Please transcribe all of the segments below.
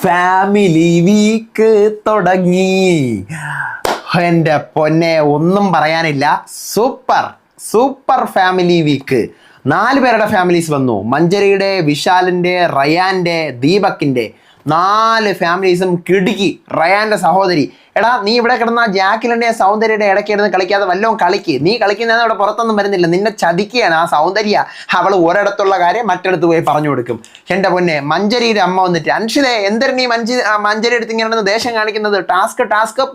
Family week തുടങ്ങി. എൻ്റെ പൊന്നെ, ഒന്നും പറയാനില്ല. Super super family week. 4 പേരുടെ ഫാമിലീസ് വന്നു. മഞ്ജരിയുടെ, വിശാലിൻ്റെ, റയാൻ്റെ, ദീപക്കിൻ്റെ 4 ഫാമിലീസും കിടുക്കി. റയാൻ്റെ സഹോദരി, എടാ നീ ഇവിടെ കിടന്ന ജാക്കിലിൻ്റെ സൗന്ദര്യയുടെ ഇടയ്ക്ക് ഇരുന്ന് കളിക്കാതെ വല്ലതും കളിക്ക്. നീ കളിക്കുന്നതെന്ന് അവിടെ പുറത്തൊന്നും വരുന്നില്ല, നിന്നെ ചതിക്കുകയാണ് ആ സൗന്ദര്യ. അവൾ ഒരിടത്തുള്ള കാര്യം മറ്റിടത്ത് പോയി പറഞ്ഞു കൊടുക്കും. എൻ്റെ പൊന്നെ, മഞ്ജരിയുടെ അമ്മ വന്നിട്ട്, അൻഷിതേ എന്തൊരു നീ മഞ്ജരി എടുത്ത് ഇങ്ങനെ ദേഷ്യം കാണിക്കുന്നത്? Task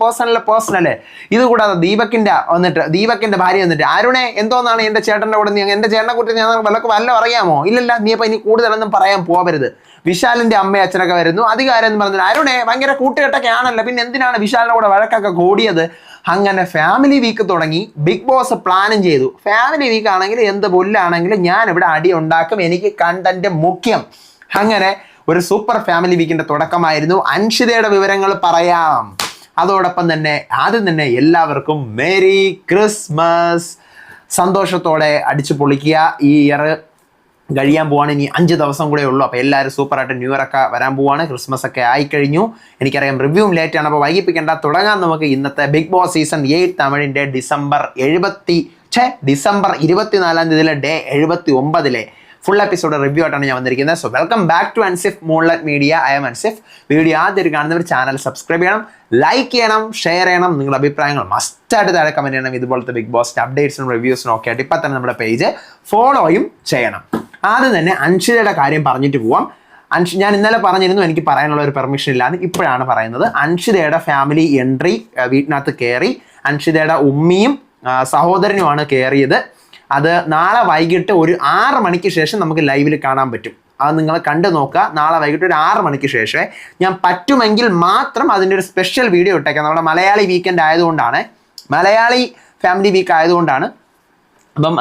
personal. ഇതുകൂടാതെ ദീപക്കിൻ്റെ ഭാര്യ വന്നിട്ട്, അരുണേ എന്തോന്നാണ് എൻ്റെ ചേട്ടൻ്റെ കൂടെ, നീ എൻ്റെ ചേട്ടനെ കുറിച്ച് ഞാൻ വല്ലതും അറിയാമോ? ഇല്ലല്ല, നീ അപ്പം ഇനി കൂടുതലൊന്നും പറയാൻ പോകരുത്. വിശാലിൻ്റെ അമ്മയും അച്ഛനൊക്കെ വരുന്നു. അധികാരം എന്ന് പറഞ്ഞാൽ, അരുണേ ഭയങ്കര കൂട്ടുകെട്ടൊക്കെ ആണല്ലോ, പിന്നെ എന്തിനാണ് വിശാലിൻ്റെ കൂടെ വഴക്കൊക്കെ കൂടിയത്? അങ്ങനെ ഫാമിലി വീക്ക് തുടങ്ങി. ബിഗ് ബോസ് പ്ലാനും ചെയ്തു. ഫാമിലി വീക്ക് ആണെങ്കിൽ എന്ത് പുല്ലാണെങ്കിലും ഞാൻ ഇവിടെ അടി ഉണ്ടാക്കും, എനിക്ക് കണ്ടന്റ് മുഖ്യം. അങ്ങനെ ഒരു സൂപ്പർ ഫാമിലി വീക്കിന്റെ തുടക്കമായിരുന്നു. അൻഷിതയുടെ വിവരങ്ങൾ പറയാം. അതോടൊപ്പം തന്നെ ആദ്യം തന്നെ എല്ലാവർക്കും മേരി ക്രിസ്മസ്. സന്തോഷത്തോടെ അടിച്ചു പൊളിക്കുക. ഈ ഇയർ കഴിയാൻ പോവാണ്. ഇനി 5 ദിവസം കൂടെ ഉള്ളൂ. അപ്പോൾ എല്ലാവരും സൂപ്പറായിട്ട് ന്യൂ ഇയർ ഒക്കെ വരാൻ പോവാണ്. ക്രിസ്മസ് ഒക്കെ ആയിക്കഴിഞ്ഞു. എനിക്കറിയാം റിവ്യൂവും ലേറ്റാണ്, അപ്പോൾ വൈകിപ്പിക്കേണ്ട. തുടങ്ങാൻ നമുക്ക് ഇന്നത്തെ ബിഗ് ബോസ് സീസൺ 8 തമിഴിൻ്റെ ഡിസംബർ 24-ാം തീയതിയിലെ ഡേ 79 ഫുൾ എപ്പിസോഡ് റിവ്യൂ ആയിട്ടാണ് ഞാൻ വന്നിരിക്കുന്നത്. So welcome back to Ansif moonlight media. I'm Ansif. Video ആദ്യം കാണുന്നവർ ചാനൽ സബ്സ്ക്രൈബ് ചെയ്യണം, ലൈക്ക് ചെയ്യണം, ഷെയർ ചെയ്യണം. നിങ്ങളുടെ അഭിപ്രായങ്ങൾ മസ്റ്റായിട്ട് താഴെ കമൻറ്റ് ചെയ്യണം. ഇതുപോലത്തെ ബിഗ് ബോസിൻ്റെ അപ്ഡേറ്റ്സും റിവ്യൂസിനും ഒക്കെ ആയിട്ട് ഇപ്പം തന്നെ നമ്മുടെ പേജ് ഫോളോയും ചെയ്യണം. ആദ്യം തന്നെ അൻഷിതയുടെ കാര്യം പറഞ്ഞിട്ട് പോവാം. ഞാൻ ഇന്നലെ പറഞ്ഞിരുന്നു എനിക്ക് പറയാനുള്ള ഒരു പെർമിഷൻ ഇല്ലാന്ന്. ഇപ്പോഴാണ് പറയുന്നത്. അൻഷിതയുടെ ഫാമിലി എൻട്രി വീട്ടിനകത്ത് കയറി. അൻഷിതയുടെ ഉമ്മിയും സഹോദരനുമാണ് കയറിയത്. അത് നാളെ വൈകിട്ട് ഒരു 6 മണിക്ക് ശേഷം നമുക്ക് ലൈവിൽ കാണാൻ പറ്റും. അത് നിങ്ങൾ കണ്ടു നോക്കുക. നാളെ വൈകിട്ട് ഒരു 6 മണിക്ക് ശേഷമേ ഞാൻ പറ്റുമെങ്കിൽ മാത്രം അതിൻ്റെ ഒരു സ്പെഷ്യൽ വീഡിയോ ഇട്ടേക്കാം. നമ്മുടെ മലയാളി വീക്കെൻഡ് ആയതുകൊണ്ടാണ്, മലയാളി ഫാമിലി വീക്ക് ആയതുകൊണ്ടാണ്. അപ്പം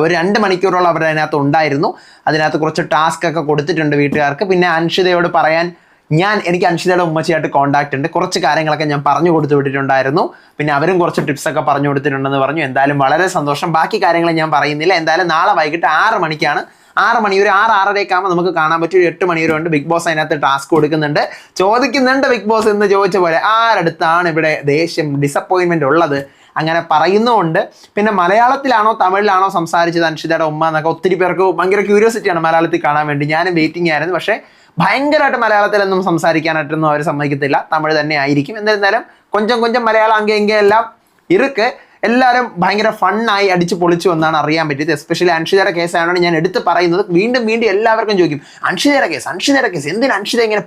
ഒരു 2 മണിക്കൂറോളം അവർ അതിനകത്ത് ഉണ്ടായിരുന്നു. അതിനകത്ത് കുറച്ച് ടാസ്ക് ഒക്കെ കൊടുത്തിട്ടുണ്ട് വീട്ടുകാർക്ക്. പിന്നെ അൻഷിതയോട് പറയാൻ എനിക്ക് അൻഷിതയുടെ ഉമ്മച്ചിയായിട്ട് കോൺടാക്റ്റ് ഉണ്ട്. കുറച്ച് കാര്യങ്ങളൊക്കെ ഞാൻ പറഞ്ഞു കൊടുത്തു വിട്ടിട്ടുണ്ടായിരുന്നു. പിന്നെ അവരും കുറച്ച് ടിപ്സൊക്കെ പറഞ്ഞു കൊടുത്തിട്ടുണ്ടെന്ന് പറഞ്ഞു. എന്തായാലും വളരെ സന്തോഷം. ബാക്കി കാര്യങ്ങൾ ഞാൻ പറയുന്നില്ല. എന്തായാലും നാളെ വൈകിട്ട് 6 മണിക്കാണ്. 6 മണി, ഒരു 6-6:30 ആകുമ്പോൾ നമുക്ക് കാണാൻ പറ്റും. 8 മണി വരെ ഉണ്ട്. ബിഗ് ബോസ് അതിനകത്ത് ടാസ്ക് കൊടുക്കുന്നുണ്ട്. ചോദിക്കുന്നുണ്ട് ബിഗ് ബോസ് എന്ന് ചോദിച്ച പോലെ, ആരടുത്താണ് ഇവിടെ ദേഷ്യം, ഡിസപ്പോയിൻമെന്റ് ഉള്ളത്? അങ്ങനെ പറയുന്നുമുണ്ട്. പിന്നെ മലയാളത്തിലാണോ തമിഴിലാണോ സംസാരിച്ചത് അൻഷിതയുടെ ഉമ്മ എന്നൊക്കെ ഒത്തിരി പേർക്ക് ഭയങ്കര ക്യൂരിയോസിറ്റിയാണ് മലയാളത്തിൽ കാണാൻ വേണ്ടി. ഞാനും വെയിറ്റിംഗ് ആയിരുന്നു. പക്ഷേ ഭയങ്കരമായിട്ട് മലയാളത്തിലൊന്നും സംസാരിക്കാനായിട്ടൊന്നും അവർ സമ്മതിക്കത്തില്ല. തമിഴ് തന്നെ ആയിരിക്കും. എന്നിരുന്നാലും കൊഞ്ചം മലയാളം അങ്കെങ്കിൽ എല്ലാം ഇറുക്ക്. എല്ലാവരും ഭയങ്കര ഫണ്ണായി അടിച്ച് പൊളിച്ചു എന്നാണ് അറിയാൻ പറ്റിയത്. എസ്പെഷ്യലി അൻഷിതയുടെ കേസായതുകൊണ്ട് ഞാൻ എടുത്ത് പറയുന്നത്. വീണ്ടും എല്ലാവർക്കും ചോദിക്കും, അൻഷിതയുടെ കേസ് എന്തിനാ അൻഷിത ഇങ്ങനെ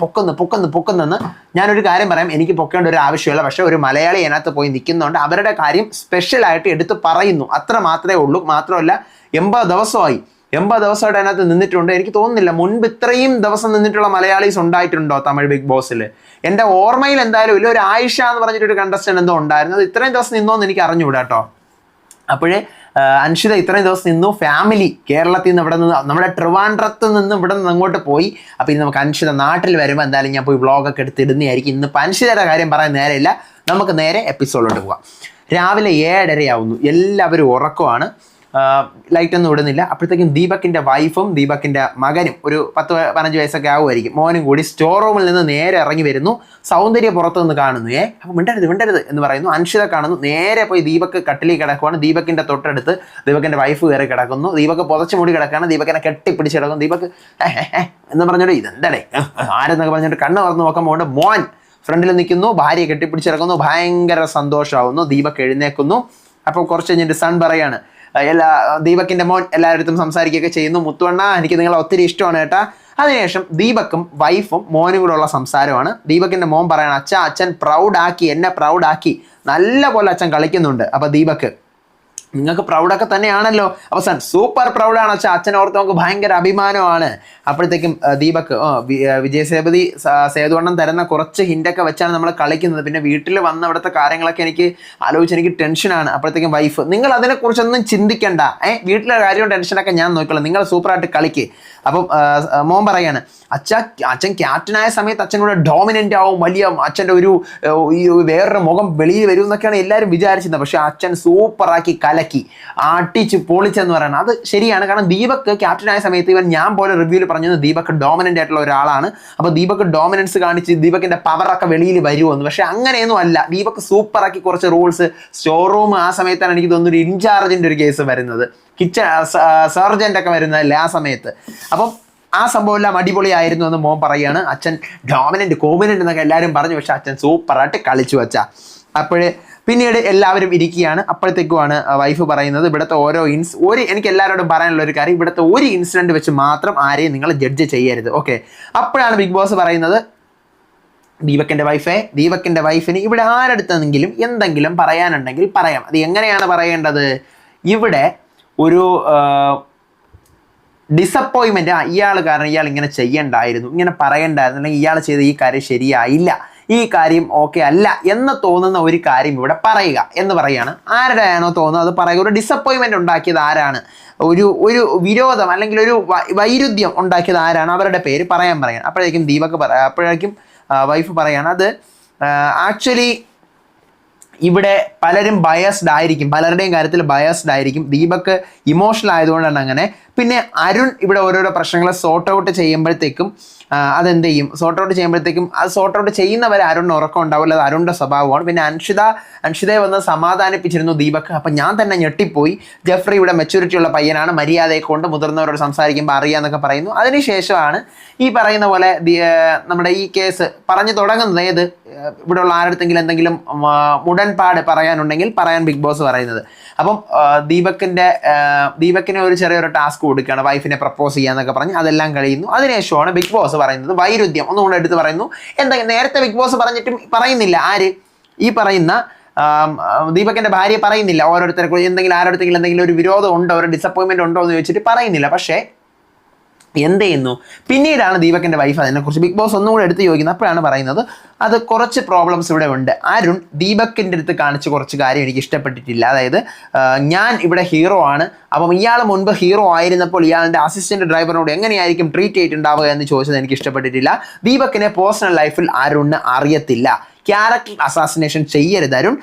പൊക്കുന്നെന്ന്. ഞാനൊരു കാര്യം പറയാം, എനിക്ക് പൊക്കേണ്ട ഒരു ആവശ്യമില്ല. പക്ഷേ ഒരു മലയാളി അതിനകത്ത് പോയി നിൽക്കുന്നതുകൊണ്ട് അവരുടെ കാര്യം സ്പെഷ്യലായിട്ട് എടുത്ത് പറയുന്നു, അത്ര മാത്രമേ ഉള്ളൂ. മാത്രമല്ല 80 ദിവസമായി 80 ദിവസമായിട്ട് അതിനകത്ത് നിന്നിട്ടുണ്ട്. എനിക്ക് തോന്നുന്നില്ല മുൻപ് ഇത്രയും ദിവസം നിന്നിട്ടുള്ള മലയാളീസ് ഉണ്ടായിട്ടുണ്ടോ തമിഴ് ബിഗ് ബോസിൽ. എൻ്റെ ഓർമ്മയിൽ എന്തായാലും ഇല്ല. ഒരു ആയിഷ എന്ന് പറഞ്ഞിട്ടൊരു കണ്ടസ്റ്റന്റ് എന്തോ ഉണ്ടായിരുന്നു. അത് ഇത്രയും ദിവസം നിന്നോന്ന് എനിക്ക് അറിഞ്ഞുകൂടാ കേട്ടോ. അപ്പോഴേ അൻഷിത ഇത്രയും ദിവസം നിന്നു. ഫാമിലി കേരളത്തിൽ നിന്ന് ഇവിടെ നിന്ന്, നമ്മുടെ ട്രിവാൻഡ്രത്ത് നിന്ന് ഇവിടെ നിന്ന് അങ്ങോട്ട് പോയി. അപ്പോൾ ഇനി നമുക്ക് അൻഷിത നാട്ടിൽ വരുമ്പോൾ എന്തായാലും ഞാൻ പോയി വ്ളോഗൊക്കെ എടുത്ത് ഇടുന്നതായിരിക്കും. ഇന്നിപ്പോൾ അൻഷിതയുടെ കാര്യം പറയാൻ നേരെയില്ല. നമുക്ക് നേരെ എപ്പിസോഡിലോട്ട് പോകാം. രാവിലെ 7:30 ആവുന്നു. എല്ലാവരും ഉറക്കമാണ്. ലൈറ്റ് ഒന്നും ഇടുന്നില്ല. അപ്പോഴത്തേക്കും ദീപക്കിൻ്റെ വൈഫും ദീപക്കിൻ്റെ മകനും ഒരു 10-15 വയസ്സൊക്കെ ആവുമായിരിക്കും, മോനും കൂടി സ്റ്റോർ റൂമിൽ നിന്ന് നേരെ ഇറങ്ങി വരുന്നു. സൗന്ദര്യ പുറത്തു നിന്ന് കാണുന്നു. അപ്പോൾ മിണ്ടരുത് എന്ന് പറയുന്നു. അൻഷിത കാണുന്നു. നേരെ പോയി ദീപക്ക് കട്ടിലിൽ കിടക്കുവാണ്. ദീപക്കിൻ്റെ തൊട്ടടുത്ത് ദീപക്കിൻ്റെ വൈഫ് കയറി കിടക്കുന്നു. ദീപക്ക് പുതച്ചു മൂടി കിടക്കുകയാണ്. ദീപക്കിനെ കെട്ടിപ്പിടിച്ച് കിടക്കുന്നു. ദീപക്ക് എന്ന് പറഞ്ഞോണ്ട് ഇതെന്തടേ ആരെന്നൊക്കെ പറഞ്ഞിട്ട് കണ്ണ് തുറന്ന് നോക്കുമ്പോൾ മോൻ ഫ്രണ്ടിൽ നിൽക്കുന്നു. ഭാര്യയെ കെട്ടിപ്പിടിച്ച് കിടക്കുന്നു. ഭയങ്കര സന്തോഷമാവുന്നു. ദീപക്ക് എഴുന്നേക്കുന്നു. അപ്പോൾ കുറച്ച് കഴിഞ്ഞിട്ട് സൺ പറയാണ്, ദീപക്കിൻ്റെ മോൻ എല്ലാവരും സംസാരിക്കുകയൊക്കെ ചെയ്യുന്നു. മുത്തുവണ്ണ, എനിക്ക് നിങ്ങളെ ഒത്തിരി ഇഷ്ടമാണ് കേട്ടാ. അതിനുശേഷം ദീപക്കും വൈഫും മോനും കൂടെ ഉള്ള സംസാരമാണ്. ദീപക്കിൻ്റെ മോൻ പറയണം, അച്ഛൻ പ്രൗഡാക്കി, എന്നെ പ്രൗഡാക്കി, നല്ല പോലെ അച്ഛൻ കളിക്കുന്നുണ്ട്. അപ്പോൾ ദീപക്ക്, നിങ്ങൾക്ക് പ്രൗഡൊക്കെ തന്നെയാണല്ലോ. അവസാനം സൂപ്പർ പ്രൗഡാണ് അച്ഛൻ ഓർത്ത് നമുക്ക് ഭയങ്കര അഭിമാനമാണ്. അപ്പോഴത്തേക്കും ദീപക്ക് വിജയ് സേതുവണ്ണം തരുന്ന കുറച്ച് ഹിൻ്റൊക്കെ വെച്ചാണ് നമ്മൾ കളിക്കുന്നത്. പിന്നെ വീട്ടിൽ വന്ന അവിടുത്തെ കാര്യങ്ങളൊക്കെ എനിക്ക് ടെൻഷനാണ്. അപ്പോഴത്തേക്കും വൈഫ്, നിങ്ങൾ അതിനെക്കുറിച്ചൊന്നും ചിന്തിക്കണ്ട, വീട്ടിലെ കാര്യവും ടെൻഷനൊക്കെ ഞാൻ നോക്കിക്കോളാം, നിങ്ങൾ സൂപ്പറായിട്ട് കളിക്ക്. അപ്പം മോൻ പറയാണ്, അച്ഛൻ ക്യാപ്റ്റനായ സമയത്ത് അച്ഛനോട് ഡോമിനൻ്റ് ആവും, വലിയ അച്ഛൻ്റെ ഒരു വേറൊരു മുഖം വെളിയിൽ വരും എന്നൊക്കെയാണ് എല്ലാവരും വിചാരിച്ചിരുന്നത്. പക്ഷേ അച്ഛൻ സൂപ്പറാക്കി കലക്കി. കലക്കി അടിച്ച് പൊളിച്ചെന്ന് പറയുന്നത് അത് ശരിയാണ്. കാരണം ദീപക് ക്യാപ്റ്റനായ സമയത്ത് ഇവൻ ഞാൻ പോലെ റിവ്യൂവിൽ പറഞ്ഞത് ദീപക് ഡോമിനൻ്റ് ആയിട്ടുള്ള ഒരാളാണ്. അപ്പോൾ ദീപക് ഡോമിനൻസ് കാണിച്ച് ദീപകിൻ്റെ പവറൊക്കെ വെളിയിൽ വരുമെന്ന്. പക്ഷേ അങ്ങനെയൊന്നും അല്ല. ദീപക് സൂപ്പറാക്കി കുറച്ച് റൂൾസ് സ്റ്റോർ റൂം ആ സമയത്താണ് എനിക്ക് തോന്നുന്നു ഒരു ഇൻചാർജിൻ്റെ ഒരു കേസ് വരുന്നത്, കിച്ചൺ സർജൻ്റ് ഒക്കെ വരുന്നതല്ലേ ആ സമയത്ത്. അപ്പം ആ സംഭവം എല്ലാം അടിപൊളിയായിരുന്നു എന്ന് മോൻ പറയുകയാണ്. അച്ഛൻ ഡോമിനൻ്റ് കോമിനൻ്റ് എന്നൊക്കെ എല്ലാവരും പറഞ്ഞു, പക്ഷേ അച്ഛൻ സൂപ്പറായിട്ട് കളിച്ചു വെച്ചാൽ. അപ്പോഴേ പിന്നീട് എല്ലാവരും ഇരിക്കുകയാണ്. അപ്പോഴത്തേക്കുമാണ് വൈഫ് പറയുന്നത് ഇവിടുത്തെ എനിക്ക് എല്ലാവരോടും പറയാനുള്ള ഒരു കാര്യം, ഇവിടുത്തെ ഒരു ഇൻസിഡൻറ്റ് വെച്ച് മാത്രം ആരെയും നിങ്ങൾ ജഡ്ജ് ചെയ്യരുത്. ഓക്കെ, അപ്പോഴാണ് ബിഗ് ബോസ് പറയുന്നത് ദീപക്കിൻ്റെ വൈഫിന് ഇവിടെ ആരെടുത്തെങ്കിലും എന്തെങ്കിലും പറയാനുണ്ടെങ്കിൽ പറയാം. അത് എങ്ങനെയാണ് പറയേണ്ടത്? ഇവിടെ ഒരു ഡിസപ്പോയിൻമെൻറ്റ്, ഇയാൾ കാരണം ഇയാൾ ഇങ്ങനെ ചെയ്യണ്ടായിരുന്നു, ഇങ്ങനെ പറയണ്ടായിരുന്നു, അല്ലെങ്കിൽ ഇയാൾ ചെയ്ത ഈ കാര്യം ശരിയായില്ല, ഈ കാര്യം ഓക്കെ അല്ല എന്ന് തോന്നുന്ന ഒരു കാര്യം ഇവിടെ പറയുക എന്ന് പറയുകയാണ്. ആരുടെയാണോ തോന്നുന്നത് അത് പറയുക. ഒരു ഡിസപ്പോയിൻമെൻറ്റ് ഉണ്ടാക്കിയത് ആരാണ്, ഒരു വിരോധം അല്ലെങ്കിൽ ഒരു വൈരുദ്ധ്യം ഉണ്ടാക്കിയത് ആരാണ്, അവരുടെ പേര് പറയാണ്. അപ്പോഴേക്കും വൈഫ് പറയാണ് അത് ആക്ച്വലി ഇവിടെ പലരും ബയസ്ഡ് ആയിരിക്കും, പലരുടെയും കാര്യത്തിൽ ബയസ്ഡ് ആയിരിക്കും. ദീപക് ഇമോഷണൽ ആയതുകൊണ്ടാണ് അങ്ങനെ. പിന്നെ അരുൺ ഇവിടെ ഓരോരോ പ്രശ്നങ്ങൾ സോർട്ട് ഔട്ട് ചെയ്യുമ്പോഴത്തേക്കും അതെന്ത് ചെയ്യും, സോർട്ട് ഔട്ട് ചെയ്യുന്നവരെ അരുണിന് ഉറക്കം ഉണ്ടാവില്ല, അത് അരുണിൻ്റെ സ്വഭാവമാണ്. പിന്നെ അൻഷിതയെ വന്ന് സമാധാനിപ്പിച്ചിരുന്നു ദീപക്. അപ്പം ഞാൻ തന്നെ ഞെട്ടിപ്പോയി. ജെഫ്രി ഇവിടെ മെച്യൂരിറ്റി ഉള്ള പയ്യനാണ്, മര്യാദയെ കൊണ്ട് മുതിർന്നവരോട് സംസാരിക്കുമ്പോൾ അറിയാമെന്നൊക്കെ പറയുന്നു. അതിനുശേഷമാണ് ഈ പറയുന്ന പോലെ നമ്മുടെ ഈ കേസ് പറഞ്ഞു തുടങ്ങുന്നത്. ഏത് ഇവിടെയുള്ള ആരടുത്തെങ്കിലും എന്തെങ്കിലും മുടൻപാട് പറയാനുണ്ടെങ്കിൽ പറയാൻ ബിഗ് ബോസ് പറയുന്നത്. അപ്പം ദീപക്കിന് ഒരു ചെറിയൊരു ടാസ്ക് കൊടുക്കുകയാണ്, വൈഫിനെ പ്രപ്പോസ് ചെയ്യാന്നൊക്കെ പറഞ്ഞ് അതെല്ലാം കഴിയുന്നു. അതിനുശേഷമാണ് ബിഗ് ബോസ് പറയുന്നത് വൈരുദ്ധ്യം ഒന്നുകൂടെ എടുത്ത് പറയുന്നു. എന്തെങ്കിലും നേരത്തെ ബിഗ് ബോസ് പറഞ്ഞിട്ടും പറയുന്നില്ല. ആര് ഈ പറയുന്ന ദീപകിൻ്റെ ഭാര്യ പറയുന്നില്ല ഓരോരുത്തരെ എന്തെങ്കിലും ആരോടത്തെങ്കിലും എന്തെങ്കിലും ഒരു വിരോധം ഉണ്ടോ, ഒരു ഡിസപ്പോയിൻമെൻറ്റ് ഉണ്ടോ എന്ന് ചോദിച്ചിട്ട് പറയുന്നില്ല. പക്ഷേ എന്ത് ചെയ്യുന്നു, പിന്നീടാണ് ദീപകിൻ്റെ വൈഫ് അതിനെക്കുറിച്ച് ബിഗ് ബോസ് ഒന്നുകൂടെ എടുത്ത് ചോദിക്കുന്നത്. അപ്പോഴാണ് പറയുന്നത് അത് കുറച്ച് പ്രോബ്ലംസ് ഇവിടെ ഉണ്ട്. അരുൺ ദീപകിൻ്റെ അടുത്ത് കാണിച്ച് കുറച്ച് കാര്യം എനിക്ക് ഇഷ്ടപ്പെട്ടിട്ടില്ല. അതായത് ഞാൻ ഇവിടെ ഹീറോ ആണ്, അപ്പം ഇയാൾ മുൻപ് ഹീറോ ആയിരുന്നപ്പോൾ ഇയാളുടെ അസിസ്റ്റൻറ്റ് ഡ്രൈവറിനോട് എങ്ങനെയായിരിക്കും ട്രീറ്റ് ചെയ്തിട്ടുണ്ടാവുക എന്ന് ചോദിച്ചത് എനിക്ക് ഇഷ്ടപ്പെട്ടിട്ടില്ല. ദീപകിനെ പേഴ്സണൽ ലൈഫിൽ അരുണിന് അറിയത്തില്ല. ക്യാരക്ടർ അസാസിനേഷൻ ചെയ്യരുത് അരുൺ.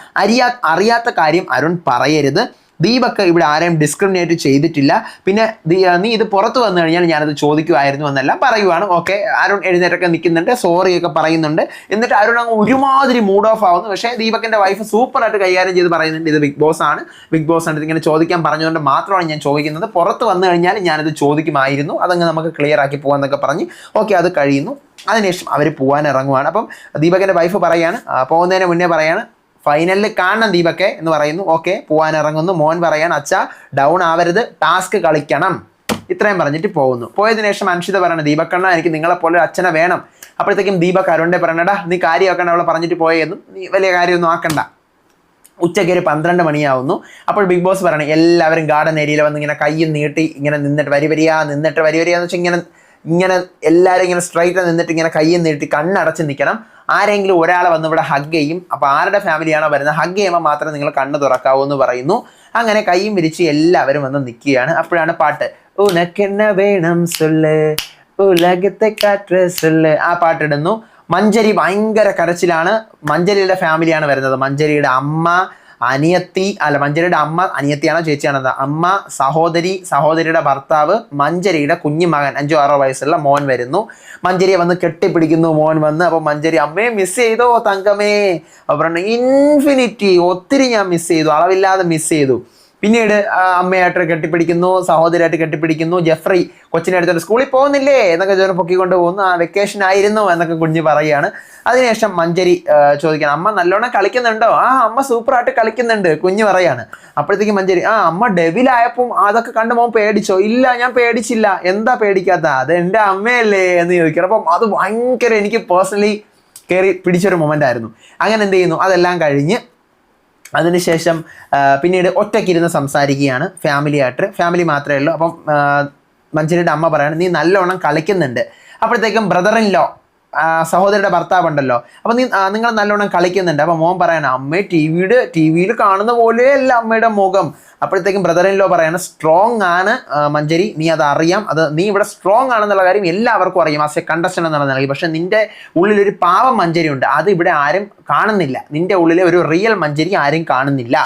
അറിയാത്ത കാര്യം അരുൺ പറയരുത്. ദീപക് ഇവിടെ ആരെയും ഡിസ്ക്രിമിനേറ്റ് ചെയ്തിട്ടില്ല. പിന്നെ നീ ഇത് പുറത്ത് വന്നു കഴിഞ്ഞാൽ ഞാനത് ചോദിക്കുമായിരുന്നു എന്നെല്ലാം പറയുവാണ്. ഓക്കെ, അരുൺ എഴുന്നേറ്റൊക്കെ നിൽക്കുന്നുണ്ട്, സോറിയൊക്കെ പറയുന്നുണ്ട്. എന്നിട്ട് അരുൺ അങ്ങ് ഒരുമാതിരി മൂഡ് ഓഫ് ആവുന്നു. പക്ഷേ ദീപകിൻ്റെ വൈഫ് സൂപ്പറായിട്ട് കൈകാര്യം ചെയ്ത് പറയുന്നുണ്ട് ഇത് ബിഗ് ബോസ് ആണ് ഇങ്ങനെ ചോദിക്കാൻ പറഞ്ഞതുകൊണ്ട് മാത്രമാണ് ഞാൻ ചോദിക്കുന്നത്, പുറത്ത് വന്നു കഴിഞ്ഞാൽ ഞാനത് ചോദിക്കുമായിരുന്നു, അതങ്ങ് നമുക്ക് ക്ലിയർ ആക്കി പോകാമെന്നൊക്കെ പറഞ്ഞ് ഓക്കെ അത് കഴിയുന്നു. അതിനുശേഷം അവർ പോകാൻ ഇറങ്ങുവാണ്. അപ്പം ദീപകിൻ്റെ വൈഫ് പറയാണ്, പോകുന്നതിന് മുന്നേ പറയാണ് ഫൈനലിൽ കാണണം ദീപക്കെ എന്ന് പറയുന്നു. ഓക്കെ, പോകാൻ ഇറങ്ങുന്നു. മോൻ പറയാൻ അച്ഛാ ഡൗൺ ആവരുത്, ടാസ്ക് കളിക്കണം, ഇത്രയും പറഞ്ഞിട്ട് പോകുന്നു. പോയതിനു ശേഷം അൻഷിത പറയണം ദീപക്കണ്ണ എനിക്ക് നിങ്ങളെപ്പോലെ ഒരു അച്ഛനെ വേണം. അപ്പോഴത്തേക്കും ദീപക് അരുണിൻ്റെ പറയണടാ നീ കാര്യമാക്കണ്ട, അവളെ പറഞ്ഞിട്ട് പോയെന്നും നീ വലിയ കാര്യമൊന്നും ആക്കണ്ട. ഉച്ചയ്ക്ക് ഒരു 12 മണിയാവുന്നു. അപ്പോൾ ബിഗ് ബോസ് പറയണം എല്ലാവരും ഗാർഡൻ ഏരിയയിൽ വന്ന് ഇങ്ങനെ കയ്യും നീട്ടി ഇങ്ങനെ നിന്നിട്ട് വരി വരിയാന്ന് വെച്ചാൽ ഇങ്ങനെ എല്ലാവരും ഇങ്ങനെ സ്ട്രൈറ്റ് നിന്നിട്ട് ഇങ്ങനെ കയ്യും നീട്ടി കണ്ണടച്ച് നിൽക്കണം. ആരെങ്കിലും ഒരാളെ വന്ന് ഇവിടെ ഹഗ് ചെയ്യും. അപ്പോൾ ആരുടെ ഫാമിലിയാണോ വരുന്നത് ഹഗ് ചെയ്യുമ്പോൾ മാത്രമേ നിങ്ങൾ കണ്ണ് തുറക്കാവൂ എന്ന് പറയുന്നു. അങ്ങനെ കയ്യും വിരിച്ച് എല്ലാവരും വന്ന് നിൽക്കുകയാണ്. അപ്പോഴാണ് പാട്ട് ഉനക്കെന്ന വേണം സൊല്ല് ഉലകത്തെ കാറ്റ് സൊല്ല് ആ പാട്ടിടുന്നു. മഞ്ചരി ഭയങ്കര കരച്ചിലാണ്. മഞ്ചരിയുടെ ഫാമിലിയാണ് വരുന്നത്. മഞ്ചരിയുടെ അമ്മ മഞ്ചരിയുടെ അമ്മ അനിയത്തിയാണോ ചേച്ചിയാണോ അമ്മ, സഹോദരിയുടെ ഭർത്താവ്, മഞ്ചരിയുടെ കുഞ്ഞുമകൻ 5-6 വയസ്സുള്ള മോൻ വരുന്നു. മഞ്ചരിയെ വന്ന് കെട്ടിപ്പിടിക്കുന്നു മോൻ വന്ന്. അപ്പോൾ മഞ്ചരി അമ്മയെ മിസ് ചെയ്തോ തങ്കമേ, അപ്പോൾ ഇൻഫിനിറ്റി ഒത്തിരി ഞാൻ മിസ് ചെയ്തു, അളവില്ലാതെ മിസ് ചെയ്തു. പിന്നീട് അമ്മയായിട്ട് കെട്ടിപ്പിടിക്കുന്നു, സഹോദരിയായിട്ട് കെട്ടിപ്പിടിക്കുന്നു. ജെഫ്രി കൊച്ചിനെ എടുത്തിട്ട് സ്കൂളിൽ പോകുന്നില്ലേ എന്നൊക്കെ ചോദിച്ചു പൊക്കിക്കൊണ്ട് പോകുന്നു. വെക്കേഷൻ ആയിരുന്നു എന്നൊക്കെ കുഞ്ഞ് പറയുകയാണ്. അതിനുശേഷം മഞ്ചരി ചോദിക്കണം അമ്മ നല്ലോണം കളിക്കുന്നുണ്ടോ? അമ്മ സൂപ്പറായിട്ട് കളിക്കുന്നുണ്ട് കുഞ്ഞ് പറയാണ്. അപ്പോഴത്തേക്കും മഞ്ചരി അമ്മ ഡെവിലായപ്പോൾ അതൊക്കെ കണ്ട് മോൻ പേടിച്ചോ? ഇല്ല ഞാൻ പേടിച്ചില്ല. എന്താ പേടിക്കാത്ത? അത് എൻ്റെ അമ്മയല്ലേ എന്ന് ചോദിക്കണം. അപ്പം അത് ഭയങ്കര എനിക്ക് പേഴ്സണലി കയറി പിടിച്ചൊരു മൊമെൻ്റ് ആയിരുന്നു. അങ്ങനെ എന്ത് ചെയ്യുന്നു, അതെല്ലാം കഴിഞ്ഞ് അതിനുശേഷം പിന്നീട് ഒറ്റയ്ക്കിരുന്ന് സംസാരിക്കുകയാണ് ഫാമിലി മാത്രമേ ഉള്ളൂ. അപ്പം മഞ്ചരിയുടെ അമ്മ പറയാണ് നീ നല്ലോണം കളിക്കുന്നുണ്ട്. അപ്പോഴത്തേക്കും ബ്രദർ ഇൻ ലോ സഹോദരിയുടെ ഭർത്താവ് ഉണ്ടല്ലോ, അപ്പം നിങ്ങൾ നല്ലോണം കളിക്കുന്നുണ്ട്. അപ്പം മോൻ പറയണം അമ്മയെ ടി വിയിൽ കാണുന്ന പോലെയല്ല അമ്മയുടെ മുഖം. അപ്പോഴത്തേക്കും ബ്രദർ ഇൻ ലോ പറയാണ് സ്ട്രോങ് ആണ് മഞ്ചരി, നീ അത് അറിയാം, നീ ഇവിടെ സ്ട്രോങ് ആണെന്നുള്ള കാര്യം എല്ലാവർക്കും അറിയാം ആസ് എ കണ്ടസ്റ്റന്റ് എന്നുള്ള നിലയിൽ. പക്ഷെ നിന്റെ ഉള്ളിലൊരു പാവം മഞ്ചരി ഉണ്ട്, അത് ഇവിടെ ആരും കാണുന്നില്ല. നിന്റെ ഉള്ളിലെ ഒരു റിയൽ മഞ്ചരി ആരും കാണുന്നില്ല.